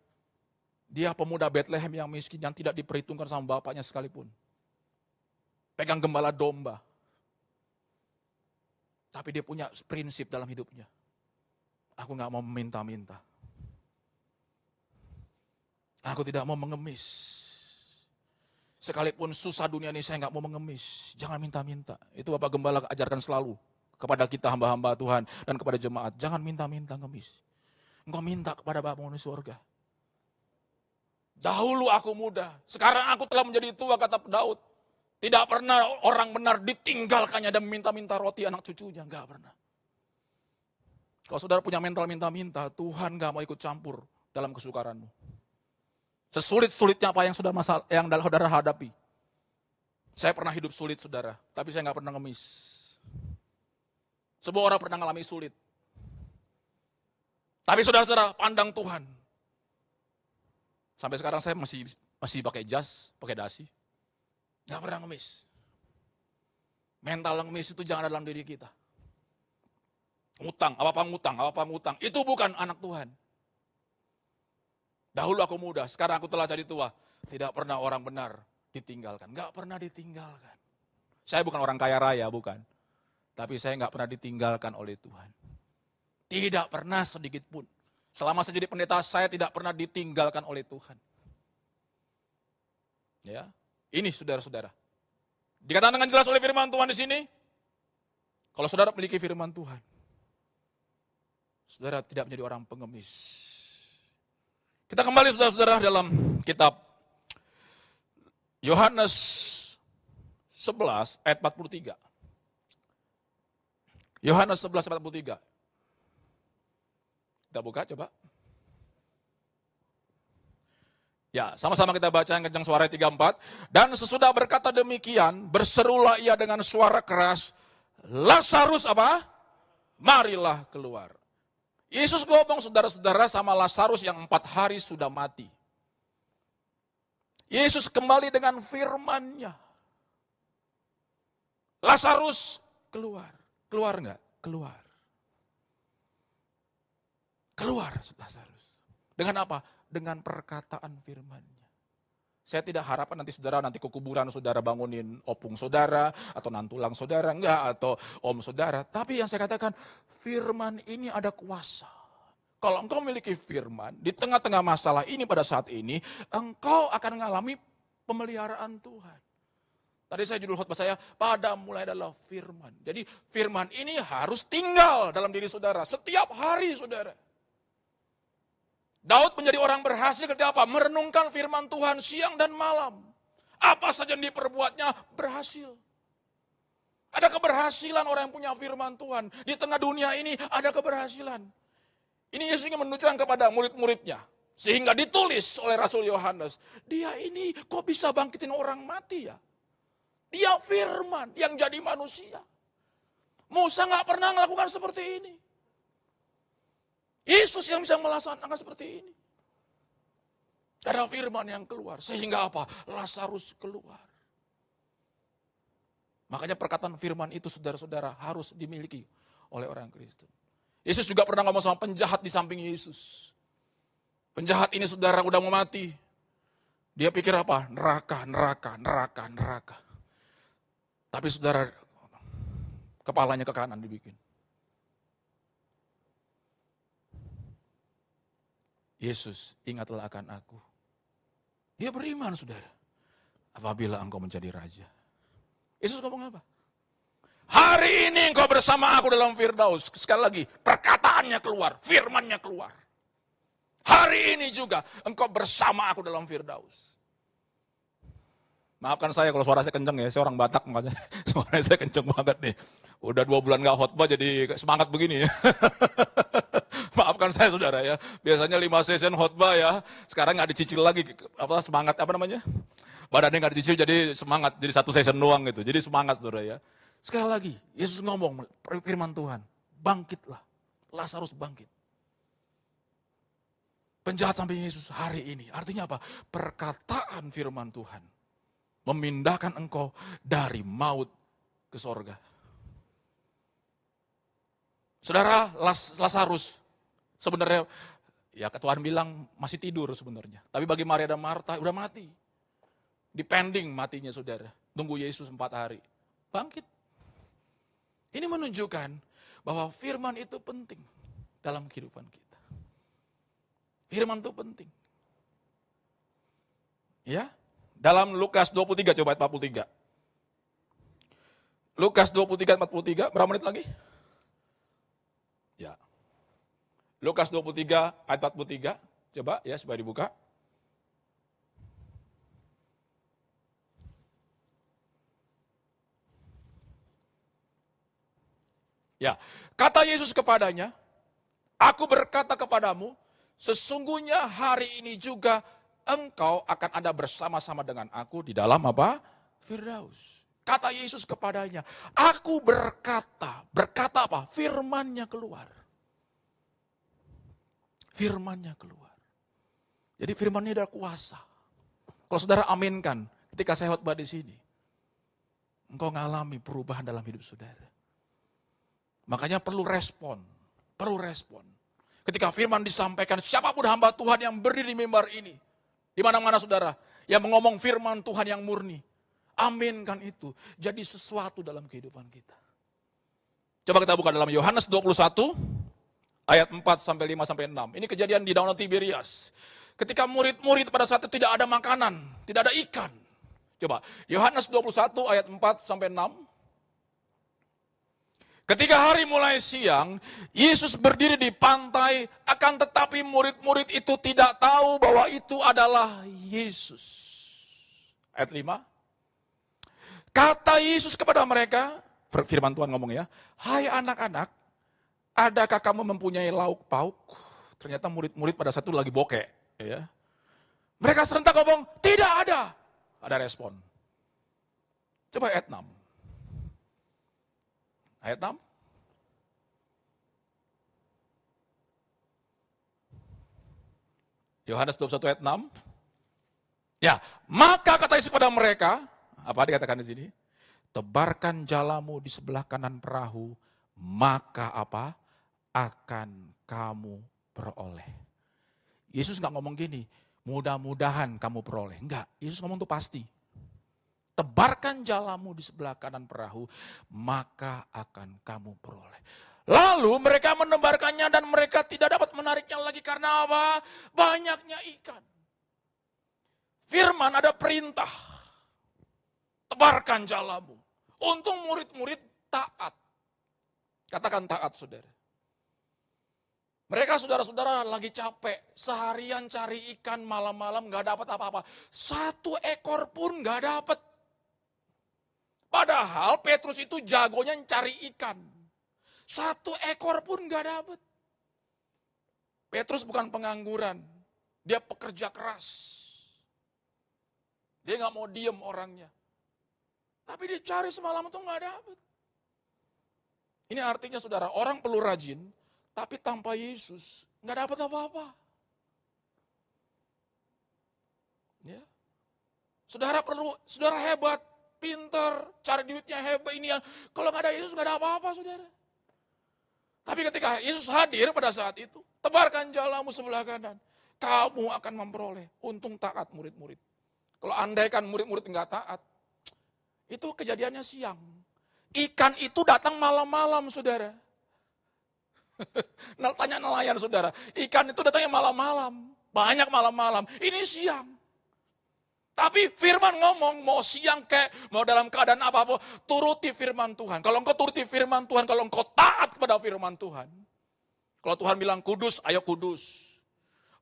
Dia pemuda Bethlehem yang miskin, yang tidak diperhitungkan sama bapaknya sekalipun. Pegang gembala domba. Tapi dia punya prinsip dalam hidupnya. Aku gak mau meminta-minta. Aku tidak mau mengemis. Sekalipun susah dunia ini saya gak mau mengemis. Jangan minta-minta. Itu Bapak Gembala ajarkan selalu. Kepada kita hamba-hamba Tuhan dan kepada jemaat. Jangan minta-minta ngemis. Engkau minta kepada Bapamu di surga. Dahulu aku muda. Sekarang aku telah menjadi tua, kata Daud. Tidak pernah orang benar ditinggalkannya dan minta-minta roti anak cucunya. Enggak pernah. Kalau saudara punya mental minta-minta, Tuhan enggak mau ikut campur dalam kesukaranmu. Sesulit-sulitnya apa yang saudara hadapi. Saya pernah hidup sulit saudara, tapi saya enggak pernah ngemis. Sebuah orang pernah mengalami sulit. Tapi saudara-saudara, pandang Tuhan. Sampai sekarang saya masih pakai jas, pakai dasi. Gak pernah ngemis. Mental ngemis itu jangan ada dalam diri kita. Ngutang, apa-apa ngutang. Itu bukan anak Tuhan. Dahulu aku muda, sekarang aku telah jadi tua. Tidak pernah orang benar ditinggalkan. Gak pernah ditinggalkan. Saya bukan orang kaya raya, bukan. Tapi saya gak pernah ditinggalkan oleh Tuhan. Tidak pernah sedikit pun. Selama saya jadi pendeta, saya tidak pernah ditinggalkan oleh Tuhan. Ya. Ini saudara-saudara. Dikatakan dengan jelas oleh firman Tuhan di sini. Kalau saudara memiliki firman Tuhan, saudara tidak menjadi orang pengemis. Kita kembali saudara-saudara dalam kitab Yohanes 11 ayat 43. Yohanes 11 ayat 43. Kita buka coba. Ya, sama-sama kita baca yang kencang suara 3-4. Dan sesudah berkata demikian, berserulah ia dengan suara keras, Lazarus apa? Marilah keluar. Yesus ngomong saudara-saudara sama Lazarus yang 4 hari sudah mati. Yesus kembali dengan firman-Nya. Lazarus keluar. Keluar enggak? Keluar. Keluar Lazarus. Dengan apa? Dengan perkataan firman-Nya. Saya tidak harapkan nanti ke kuburan saudara bangunin opung saudara, atau nantulang saudara, enggak, atau om saudara. Tapi yang saya katakan, firman ini ada kuasa. Kalau engkau memiliki firman, di tengah-tengah masalah ini pada saat ini, engkau akan mengalami pemeliharaan Tuhan. Tadi saya judul khotbah saya, pada mulai adalah firman. Jadi firman ini harus tinggal dalam diri saudara, setiap hari saudara. Daud menjadi orang berhasil ketika apa? Merenungkan firman Tuhan siang dan malam. Apa saja yang diperbuatnya berhasil. Ada keberhasilan orang yang punya firman Tuhan. Di tengah dunia ini ada keberhasilan. Ini Yesus ingin menunjukkan kepada murid-muridnya. Sehingga ditulis oleh Rasul Yohanes. Dia ini kok bisa bangkitin orang mati ya? Dia firman yang jadi manusia. Musa gak pernah melakukan seperti ini. Yesus yang bisa melaksanakan seperti ini. Ada firman yang keluar. Sehingga apa? Lazarus keluar. Makanya perkataan firman itu saudara-saudara harus dimiliki oleh orang Kristen. Yesus juga pernah ngomong sama penjahat di samping Yesus. Penjahat ini saudara udah mau mati. Dia pikir apa? Neraka. Tapi saudara, kepalanya ke kanan dibikin. Yesus, ingatlah akan aku. Dia beriman, saudara. Apabila engkau menjadi raja. Yesus ngomong apa? Hari ini engkau bersama aku dalam Firdaus. Sekali lagi, perkataannya keluar, firmannya keluar. Hari ini juga engkau bersama aku dalam Firdaus. Maafkan saya kalau suara saya kenceng ya, saya orang Batak makanya suara saya kenceng banget nih. Udah 2 bulan gak khotbah jadi semangat begini ya. Maafkan saya saudara ya, biasanya 5 session khotbah ya, sekarang gak dicicil lagi, semangat badannya gak dicicil jadi semangat, jadi 1 session doang gitu, jadi semangat saudara ya. Sekali lagi, Yesus ngomong firman Tuhan, bangkitlah, Lazarus bangkit. Penjahat sampai Yesus hari ini. Artinya apa? Perkataan firman Tuhan memindahkan engkau dari maut ke sorga. Saudara, Lazarus sebenarnya ya Tuhan bilang masih tidur sebenarnya. Tapi bagi Maria dan Marta udah mati. Dipending matinya saudara. Tunggu Yesus 4 hari. Bangkit. Ini menunjukkan bahwa firman itu penting dalam kehidupan kita. Firman itu penting. Ya, dalam Lukas 23 coba ayat 43. Lukas 23 43, berapa menit lagi? Ya. Lukas 23 ayat 43, coba ya supaya dibuka. Ya, kata Yesus kepadanya, aku berkata kepadamu, sesungguhnya hari ini juga engkau akan ada bersama-sama dengan aku di dalam apa? Firdaus. Kata Yesus kepadanya, aku berkata apa? Firman-Nya keluar. Firman-Nya keluar. Jadi firman-Nya ada kuasa. Kalau saudara aminkan, ketika saya khotbah di sini, engkau ngalami perubahan dalam hidup saudara. Makanya perlu respon. Ketika firman disampaikan, siapapun hamba Tuhan yang berdiri di mimbar ini, di mana-mana saudara, yang mengomong firman Tuhan yang murni, aminkan itu, jadi sesuatu dalam kehidupan kita. Coba kita buka dalam Yohanes 21, ayat 4 sampai 5 sampai 6. Ini kejadian di Danau Tiberias. Ketika murid-murid pada saat itu tidak ada makanan, tidak ada ikan. Coba, Yohanes 21 ayat 4 sampai 6. Ketika hari mulai siang, Yesus berdiri di pantai, akan tetapi murid-murid itu tidak tahu bahwa itu adalah Yesus. Ayat 5. Kata Yesus kepada mereka, firman Tuhan ngomong ya, hai anak-anak, adakah kamu mempunyai lauk pauk? Ternyata murid-murid pada saat itu lagi bokeh. Ya. Mereka serentak ngomong, tidak ada. Ada respon. Coba ayat 6. Ayat 6. Yohanes 21 ayat 6. Ya, maka kata Yesus kepada mereka, apa dikatakan di sini? Tebarkan jalamu di sebelah kanan perahu, maka apa? Akan kamu peroleh. Yesus nggak ngomong gini, mudah-mudahan kamu peroleh. Enggak, Yesus ngomong itu pasti. Tebarkan jalamu di sebelah kanan perahu, maka akan kamu peroleh. Lalu mereka menebarkannya dan mereka tidak dapat menariknya lagi karena apa? Banyaknya ikan. Firman ada perintah. Tebarkan jalamu. Untung murid-murid taat. Katakan taat saudara. Mereka saudara-saudara lagi capek. Seharian cari ikan malam-malam gak dapat apa-apa. 1 ekor pun gak dapat. Padahal Petrus itu jagonya cari ikan. 1 ekor pun gak dapat. Petrus bukan pengangguran. Dia pekerja keras. Dia gak mau diem orangnya. Tapi dia cari semalam itu gak dapat. Ini artinya saudara, orang perlu rajin. Tapi tanpa Yesus gak dapat apa-apa. Ya. Saudara hebat. Pinter, cari duitnya hebat ini yang kalau nggak ada Yesus nggak ada apa-apa saudara. Tapi ketika Yesus hadir pada saat itu, tebarkan jalamu sebelah kanan, kamu akan memperoleh. Untung taat murid-murid. Kalau andaikan murid-murid nggak taat, itu kejadiannya siang. Ikan itu datang malam-malam saudara. Tanya nelayan saudara, ikan itu datangnya malam-malam, banyak malam-malam. Ini siang. Tapi firman ngomong, mau siang kek, mau dalam keadaan apa-apa, turuti firman Tuhan. Kalau engkau turuti firman Tuhan, kalau engkau taat kepada firman Tuhan. Kalau Tuhan bilang kudus, ayo kudus.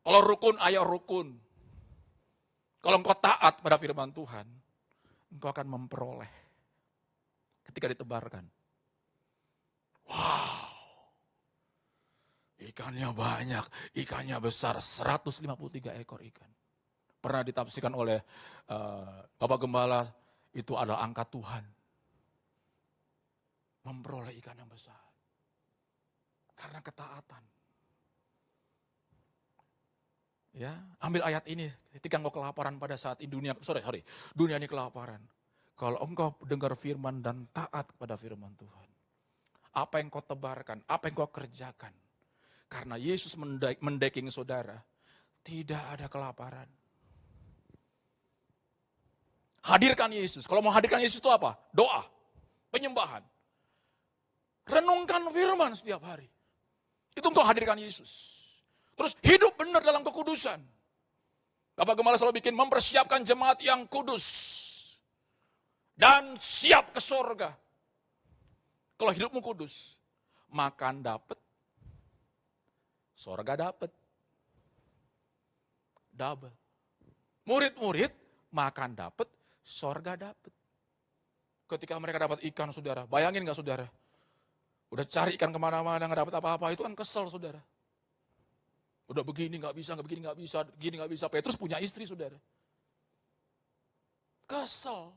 Kalau rukun, ayo rukun. Kalau engkau taat pada firman Tuhan, engkau akan memperoleh ketika ditebarkan. Wow, ikannya banyak, ikannya besar, 153 ekor ikan. Pernah ditafsirkan oleh Bapak Gembala, itu adalah angka Tuhan. Memperoleh ikan yang besar. Karena ketaatan. Ya, ambil ayat ini, ketika engkau kelaparan pada saat ini dunia ini kelaparan. Kalau engkau dengar firman dan taat kepada firman Tuhan, apa yang kau tebarkan, apa yang kau kerjakan, karena Yesus mendeking saudara, tidak ada kelaparan. Hadirkan Yesus. Kalau mau hadirkan Yesus itu apa? Doa, penyembahan. Renungkan firman setiap hari. Itu untuk hadirkan Yesus. Terus hidup benar dalam kekudusan. Bapak Gembala selalu bikin mempersiapkan jemaat yang kudus. Dan siap ke sorga. Kalau hidupmu kudus, makan dapat, sorga dapat. Double. Murid-murid makan dapat, sorga dapat. Ketika mereka dapat ikan, saudara, bayangin gak saudara? Udah cari ikan kemana-mana, gak dapat apa-apa, itu kan kesel saudara. Udah begini gak bisa, begini gak bisa, begini gak bisa. Petrus punya istri saudara. Kesel.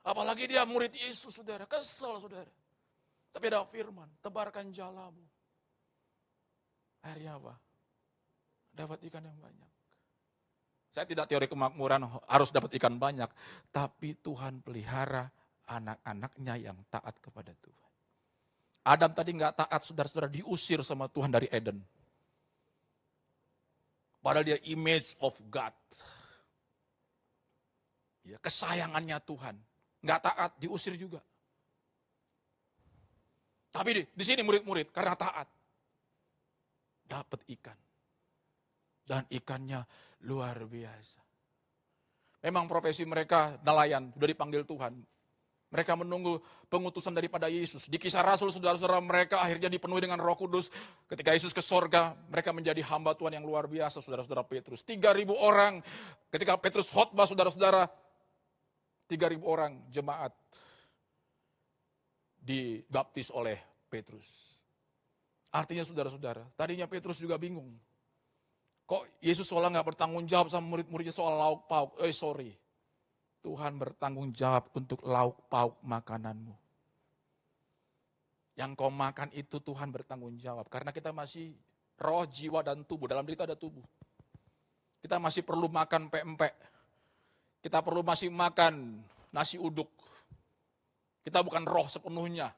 Apalagi dia murid Yesus saudara, kesel saudara. Tapi ada firman, tebarkan jalamu. Akhirnya apa? Dapat ikan yang banyak. Saya tidak teori kemakmuran harus dapat ikan banyak. Tapi Tuhan pelihara anak-anaknya yang taat kepada Tuhan. Adam tadi gak taat, saudara-saudara, diusir sama Tuhan dari Eden. Padahal dia image of God. Ya, kesayangannya Tuhan. Nggak taat, diusir juga. Tapi di sini murid-murid, karena taat. Dapat ikan. Dan ikannya luar biasa. Memang profesi mereka nelayan, sudah dipanggil Tuhan. Mereka menunggu pengutusan daripada Yesus. Di Kisah Rasul, saudara-saudara, mereka akhirnya dipenuhi dengan Roh Kudus. Ketika Yesus ke sorga, mereka menjadi hamba Tuhan yang luar biasa, saudara-saudara Petrus. 3.000 orang, ketika Petrus khotbah, saudara-saudara, 3.000 orang jemaat dibaptis oleh Petrus. Artinya saudara-saudara, tadinya Petrus juga bingung. Kok Yesus seolah gak bertanggung jawab sama murid-muridnya soal lauk pauk? Tuhan bertanggung jawab untuk lauk pauk makananmu. Yang kau makan itu Tuhan bertanggung jawab. Karena kita masih roh, jiwa, dan tubuh. Dalam diri itu ada tubuh. Kita masih perlu makan pempek. Kita perlu masih makan nasi uduk. Kita bukan roh sepenuhnya.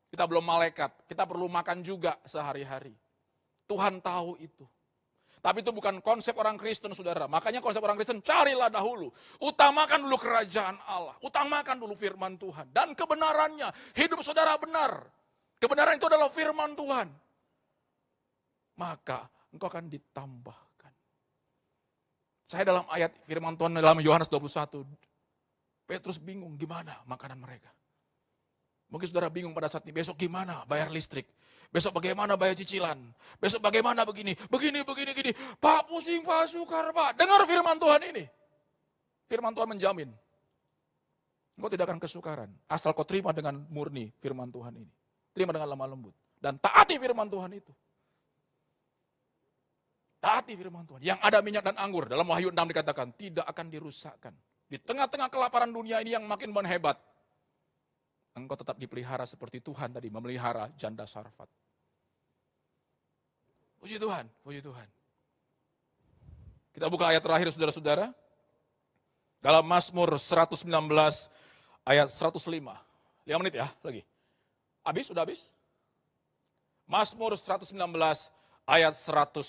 Kita belum malaikat. Kita perlu makan juga sehari-hari. Tuhan tahu itu. Tapi itu bukan konsep orang Kristen, saudara. Makanya konsep orang Kristen, carilah dahulu. Utamakan dulu kerajaan Allah. Utamakan dulu firman Tuhan. Dan kebenarannya, hidup saudara benar. Kebenaran itu adalah firman Tuhan. Maka engkau akan ditambahkan. Saya dalam ayat firman Tuhan dalam Yohanes 21, Petrus bingung gimana makanan mereka. Mungkin saudara bingung pada saat ini, besok gimana bayar listrik. Besok bagaimana bayar cicilan? Besok bagaimana begini? Begini. Pak pusing, Pak sukar, Pak. Dengar firman Tuhan ini. Firman Tuhan menjamin. Engkau tidak akan kesukaran. Asal kau terima dengan murni firman Tuhan ini. Terima dengan lemah lembut. Dan taati firman Tuhan itu. Taati firman Tuhan. Yang ada minyak dan anggur. Dalam Wahyu 6 dikatakan, tidak akan dirusakkan. Di tengah-tengah kelaparan dunia ini yang makin menhebat. Engkau tetap dipelihara seperti Tuhan tadi memelihara janda Sarfat. Puji Tuhan, puji Tuhan. Kita buka ayat terakhir saudara-saudara. Dalam Mazmur 119 ayat 105. 5 menit ya lagi. Habis? Sudah habis? Mazmur 119 ayat 105.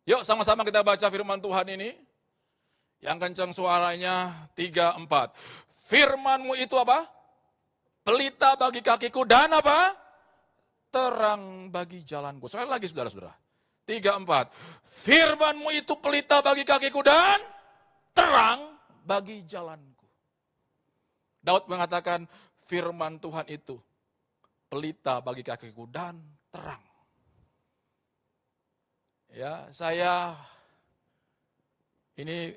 Yuk sama-sama kita baca firman Tuhan ini. Yang kencang suaranya 3, 4. Firman-Mu itu apa? Pelita bagi kakiku dan apa? Terang bagi jalanku. Sekali lagi saudara-saudara. 3, 4. Firman-Mu itu pelita bagi kakiku dan terang bagi jalanku. Daud mengatakan firman Tuhan itu pelita bagi kakiku dan terang. Ya,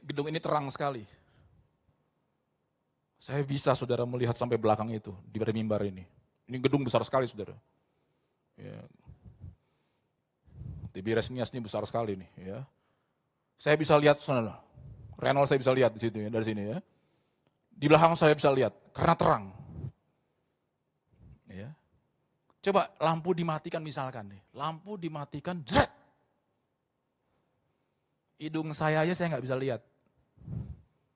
gedung ini terang sekali. Saya bisa saudara melihat sampai belakang itu, di mimbar ini. Ini gedung besar sekali saudara. Ya. Tiberias Nias ini besar sekali nih. Ya. Saya bisa lihat saudara. Renault saya bisa lihat di situ ya, dari sini ya. Di belakang saya bisa lihat, karena terang. Ya. Coba lampu dimatikan misalkan nih. Lampu dimatikan, jret. Hidung saya aja saya nggak bisa lihat.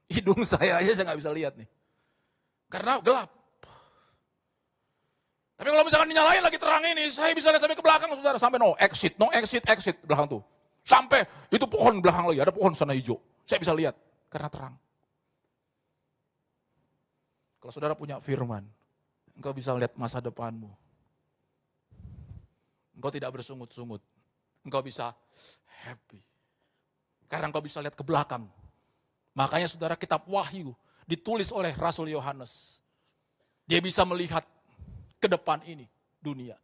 Hidung saya aja saya nggak bisa lihat nih. Karena gelap. Tapi kalau misalkan dinyalain lagi terang ini, saya bisa lihat sampai ke belakang saudara. Sampai no exit, belakang tuh. Sampai itu pohon belakang lagi, ada pohon sana hijau. Saya bisa lihat, karena terang. Kalau saudara punya firman, engkau bisa lihat masa depanmu. Engkau tidak bersungut-sungut. Engkau bisa happy. Karena engkau bisa lihat ke belakang. Makanya saudara kitab Wahyu ditulis oleh Rasul Yohanes. Dia bisa melihat ke depan ini dunia.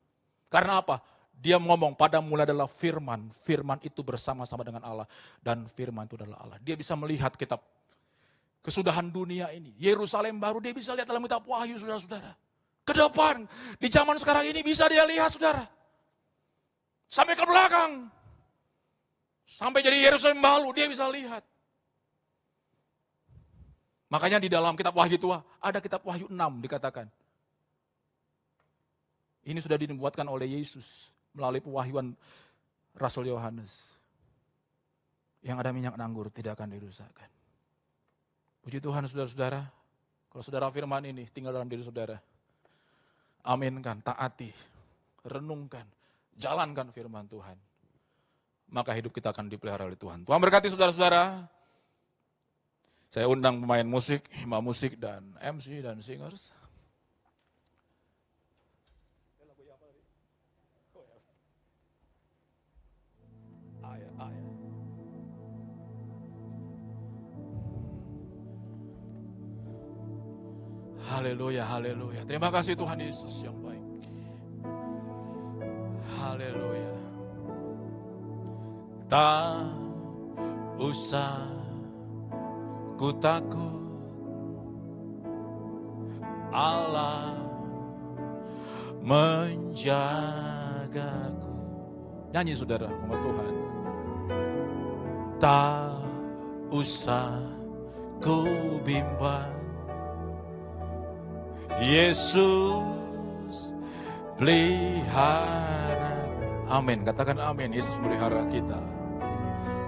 Karena apa? Dia ngomong pada mula adalah firman. Firman itu bersama-sama dengan Allah. Dan firman itu adalah Allah. Dia bisa melihat kitab kesudahan dunia ini. Yerusalem baru dia bisa lihat dalam kitab Wahyu saudara-saudara. Ke depan. Di zaman sekarang ini bisa dia lihat saudara. Sampai ke belakang. Sampai jadi Yerusalem baru dia bisa lihat. Makanya di dalam kitab Wahyu itu ada kitab Wahyu 6 dikatakan. Ini sudah dibuatkan oleh Yesus melalui pewahyuan Rasul Yohanes. Yang ada minyak anggur tidak akan dirusakkan. Puji Tuhan saudara-saudara, kalau saudara firman ini tinggal dalam diri saudara. Aminkan, taati, renungkan, jalankan firman Tuhan. Maka hidup kita akan dipelihara oleh Tuhan. Tuhan berkati saudara-saudara. Saya undang pemain musik, hima musik, dan MC, dan singers. Haleluya, haleluya. Terima kasih Tuhan Yesus yang baik. Haleluya. Tak usah ku takut, Allah menjagaku. Nyanyi saudara sama Tuhan. Tak usah ku bimbang, Yesus pelihara. Amin, katakan amin. Yesus melihara kita.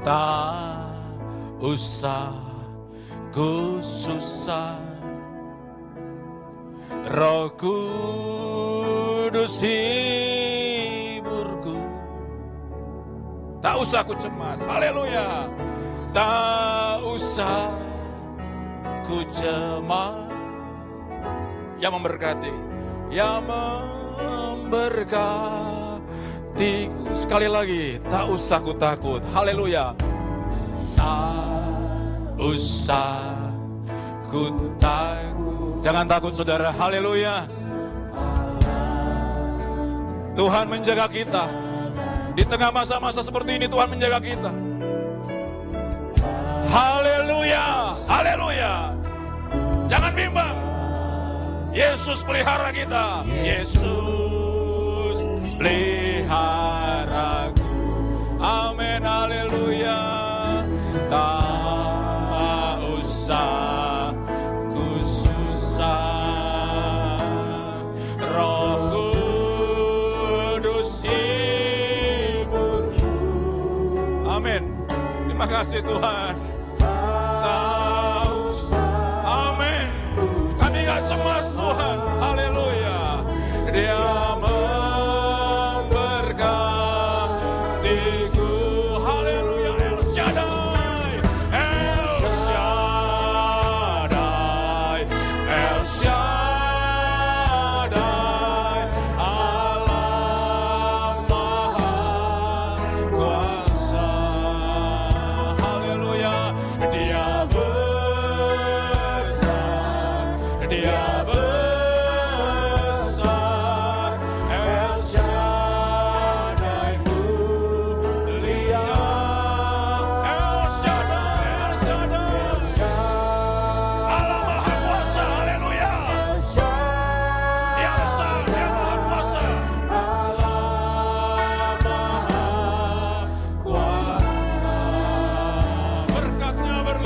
Tak usah ku susah, Roh Kudus hiburku. Tak usah ku cemas. Haleluya. Tak usah ku cemas. Yang memberkati, yang memberkatiku. Sekali lagi, tak usah ku takut. Haleluya. Tak usah ku takut. Jangan takut saudara. Haleluya. Tuhan menjaga kita. Di tengah masa-masa seperti ini Tuhan menjaga kita. Haleluya. Haleluya. Jangan bimbang. Yesus pelihara kita. Yesus peliharaku. Amin, haleluya. Tak usah ku susah, Roh Kudus hiburku. Amin. Terima kasih Tuhan. Tak usah. Amin. Kami gak cemas Tuhan. Haleluya. Dia memberkatiku. Haleluya. El Shaddai. El Shaddai. El Shaddai. Allah Maha Kuasa. Haleluya. Dia besar. Dia besar.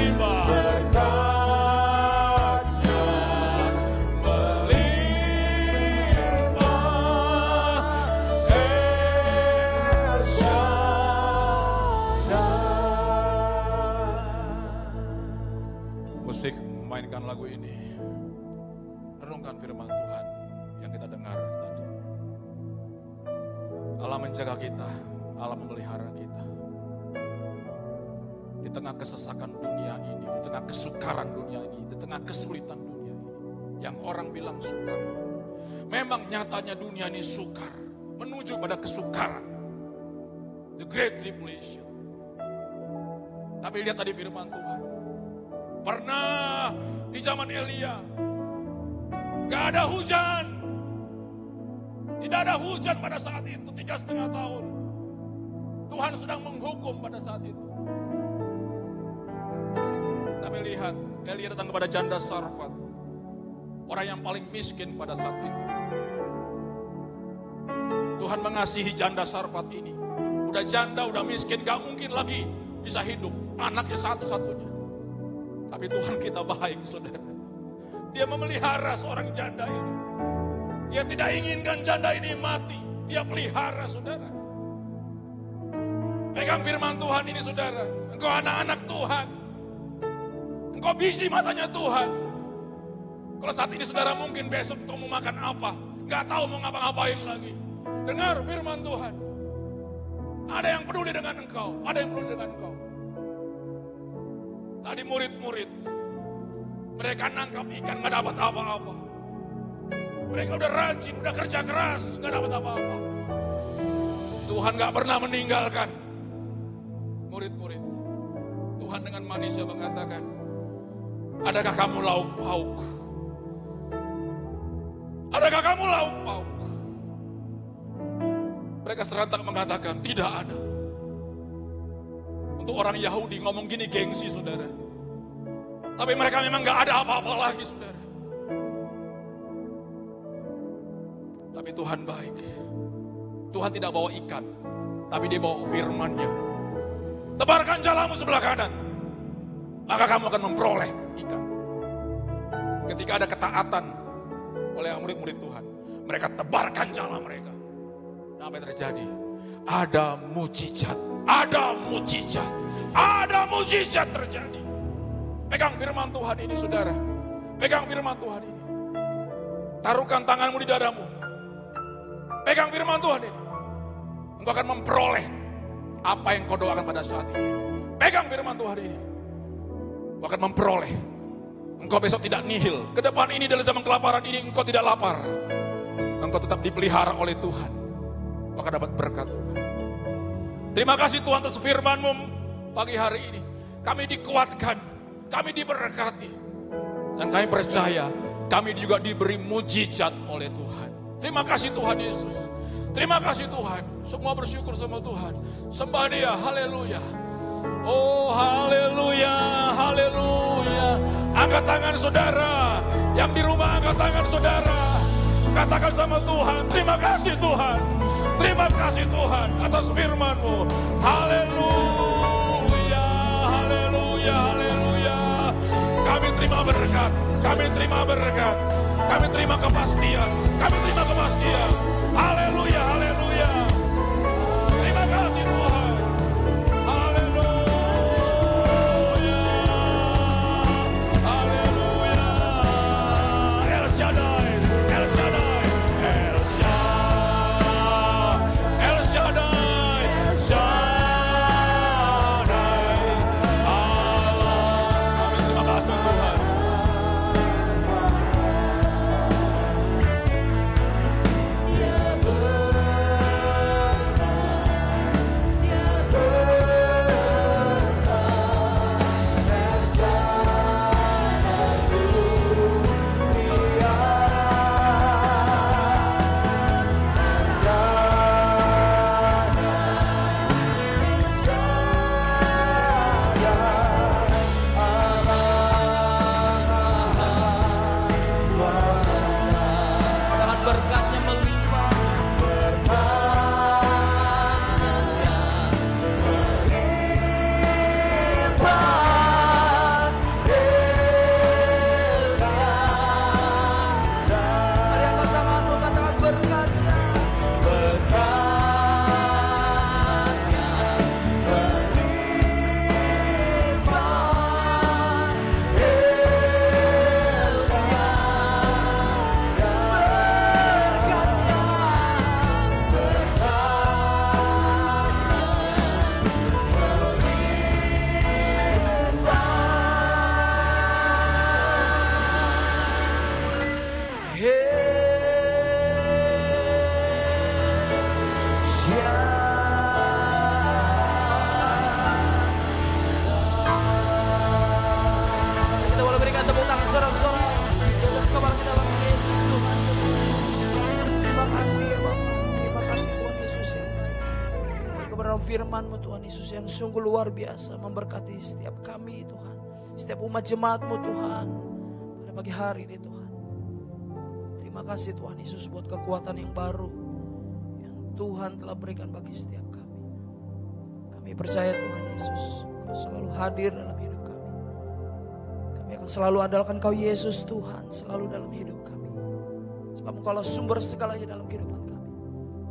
berlimpah. Musik memainkan lagu ini. Renungkan firman Tuhan yang kita dengar tadi. Allah menjaga kita, Allah memelihara kita. Di tengah kesesakan dunia ini, di tengah kesukaran dunia ini, di tengah kesulitan dunia ini. Yang orang bilang sukar. Memang nyatanya dunia ini sukar. Menuju pada kesukaran. The Great Tribulation. Tapi lihat tadi firman Tuhan. Pernah di zaman Elia, gak ada hujan. Tidak ada hujan pada saat itu, 3,5 tahun. Tuhan sedang menghukum pada saat itu. Tapi lihat, Elia datang kepada janda Sarfat. Orang yang paling miskin pada saat itu. Tuhan mengasihi janda Sarfat ini. Udah janda, udah miskin, gak mungkin lagi bisa hidup. Anaknya satu-satunya. Tapi Tuhan kita baik, saudara. Dia memelihara seorang janda ini. Dia tidak inginkan janda ini mati. Dia pelihara, saudara. Pegang firman Tuhan ini, saudara. Engkau anak-anak Tuhan. Engkau biji matanya Tuhan. Kalau saat ini saudara mungkin besok kau mau makan apa. Gak tahu mau ngapa-ngapain lagi. Dengar firman Tuhan. Ada yang peduli dengan engkau. Ada yang peduli dengan engkau. Tadi murid-murid, mereka nangkap ikan gak dapat apa-apa. Mereka udah rajin, udah kerja keras, gak dapat apa-apa. Tuhan gak pernah meninggalkan murid-murid. Tuhan dengan manisnya mengatakan, adakah kamu lauk pauk? Adakah kamu lauk pauk? Mereka serentak mengatakan, tidak ada. Untuk orang Yahudi ngomong gini gengsi, saudara. Tapi mereka memang gak ada apa-apa lagi, saudara. Tapi Tuhan baik. Tuhan tidak bawa ikan, tapi dia bawa firman-Nya. Tebarkan jalamu sebelah kanan, maka kamu akan memperoleh ikan. Ketika ada ketaatan oleh murid-murid Tuhan, mereka tebarkan jala mereka. Nah, apa yang terjadi? Ada mujizat. Ada mujizat. Ada mujizat terjadi. Pegang firman Tuhan ini, saudara. Pegang firman Tuhan ini. Taruhkan tanganmu di dadamu. Pegang firman Tuhan ini. Engkau akan memperoleh apa yang kau doakan pada saat ini. Pegang firman Tuhan ini. Engkau akan memperoleh. Engkau besok tidak nihil. Ke depan ini dalam zaman kelaparan ini engkau tidak lapar. Engkau tetap dipelihara oleh Tuhan. Engkau akan dapat berkat Tuhan. Terima kasih Tuhan atas firman-Mu pagi hari ini. Kami dikuatkan, kami diberkati. Dan kami percaya, kami juga diberi mujizat oleh Tuhan. Terima kasih Tuhan Yesus. Terima kasih Tuhan. Semua bersyukur sama Tuhan. Sembah Dia, haleluya. Oh haleluya, haleluya. Angkat tangan saudara. Yang di rumah angkat tangan saudara. Katakan sama Tuhan, terima kasih Tuhan. Terima kasih Tuhan atas firman-Mu. Haleluya, haleluya, haleluya. Kami terima berkat, kami terima berkat, kami terima kepastian, kami terima kepastian. Haleluya, haleluya. Terima kasih Tuhan. Haleluya, haleluya. El Shaddai, El Shaddai, El Shaddai, El Shaddai, El Shaddai. Allah, kami terima kasih Tuhan. Dia bersorak-sorak di atas kepala kita dalam Yesus Tuhan. Terima kasih ya Bapa. Terima kasih Tuhan Yesus yang baik. Buat kebenaran firman-Mu Tuhan Yesus yang sungguh luar biasa memberkati setiap kami Tuhan. Setiap umat jemaat-Mu Tuhan. Pada pagi hari ini Tuhan. Terima kasih Tuhan Yesus buat kekuatan yang baru yang Tuhan telah berikan bagi setiap kami. Kami percaya Tuhan Yesus, Kau selalu hadir dalam hidup kami. Kami akan selalu andalkan Kau Yesus Tuhan, selalu dalam hidup kami. Sebab Engkaulah sumber segalanya dalam kehidupan kami.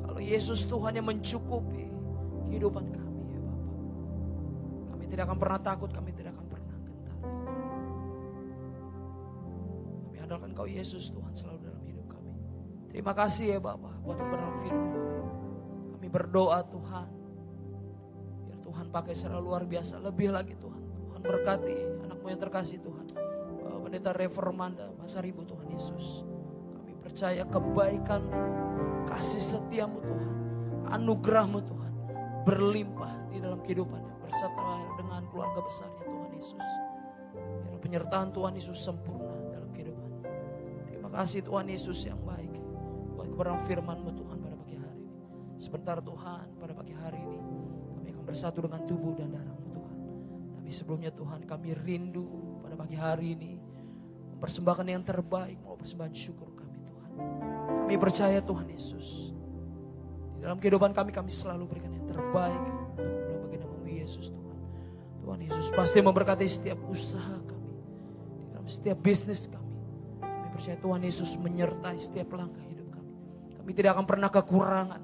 Kalau Yesus Tuhan yang mencukupi kehidupan kami ya Bapa. Kami tidak akan pernah takut, kami tidak akan pernah gentar. Kami andalkan Kau Yesus Tuhan selalu dalam hidup kami. Terima kasih ya Bapa buat kebenaran firman. Kami berdoa Tuhan. Tuhan pakai secara luar biasa, lebih lagi Tuhan. Tuhan berkati anak-Mu yang terkasih Tuhan. Pendeta Reformanda Pasaribu Tuhan Yesus. Kami percaya kebaikan-Mu, kasih setia-Mu Tuhan, anugerah-Mu Tuhan berlimpah di dalam kehidupannya beserta dengan keluarga besarnya Tuhan Yesus. Biar penyertaan Tuhan Yesus sempurna dalam kehidupannya. Terima kasih Tuhan Yesus yang baik buat kebenaran firman-Mu Tuhan pada pagi hari ini. Sebentar Tuhan pada pagi hari ini bersatu dengan tubuh dan darah-Mu Tuhan. Tapi sebelumnya Tuhan kami rindu pada pagi hari ini mempersembahkan yang terbaik, mau persembahan syukur kami Tuhan. Kami percaya Tuhan Yesus. Di dalam kehidupan kami selalu berikan yang terbaik untuk bagi nama-Mu Yesus Tuhan. Tuhan Yesus pasti memberkati setiap usaha kami. Di dalam setiap bisnis kami. Kami percaya Tuhan Yesus menyertai setiap langkah hidup kami. Kami tidak akan pernah kekurangan.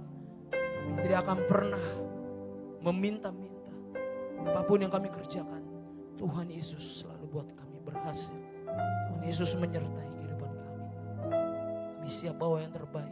Kami tidak akan pernah meminta-minta. Apapun yang kami kerjakan, Tuhan Yesus selalu buat kami berhasil. Tuhan Yesus menyertai kehidupan kami. Kami siap bawa yang terbaik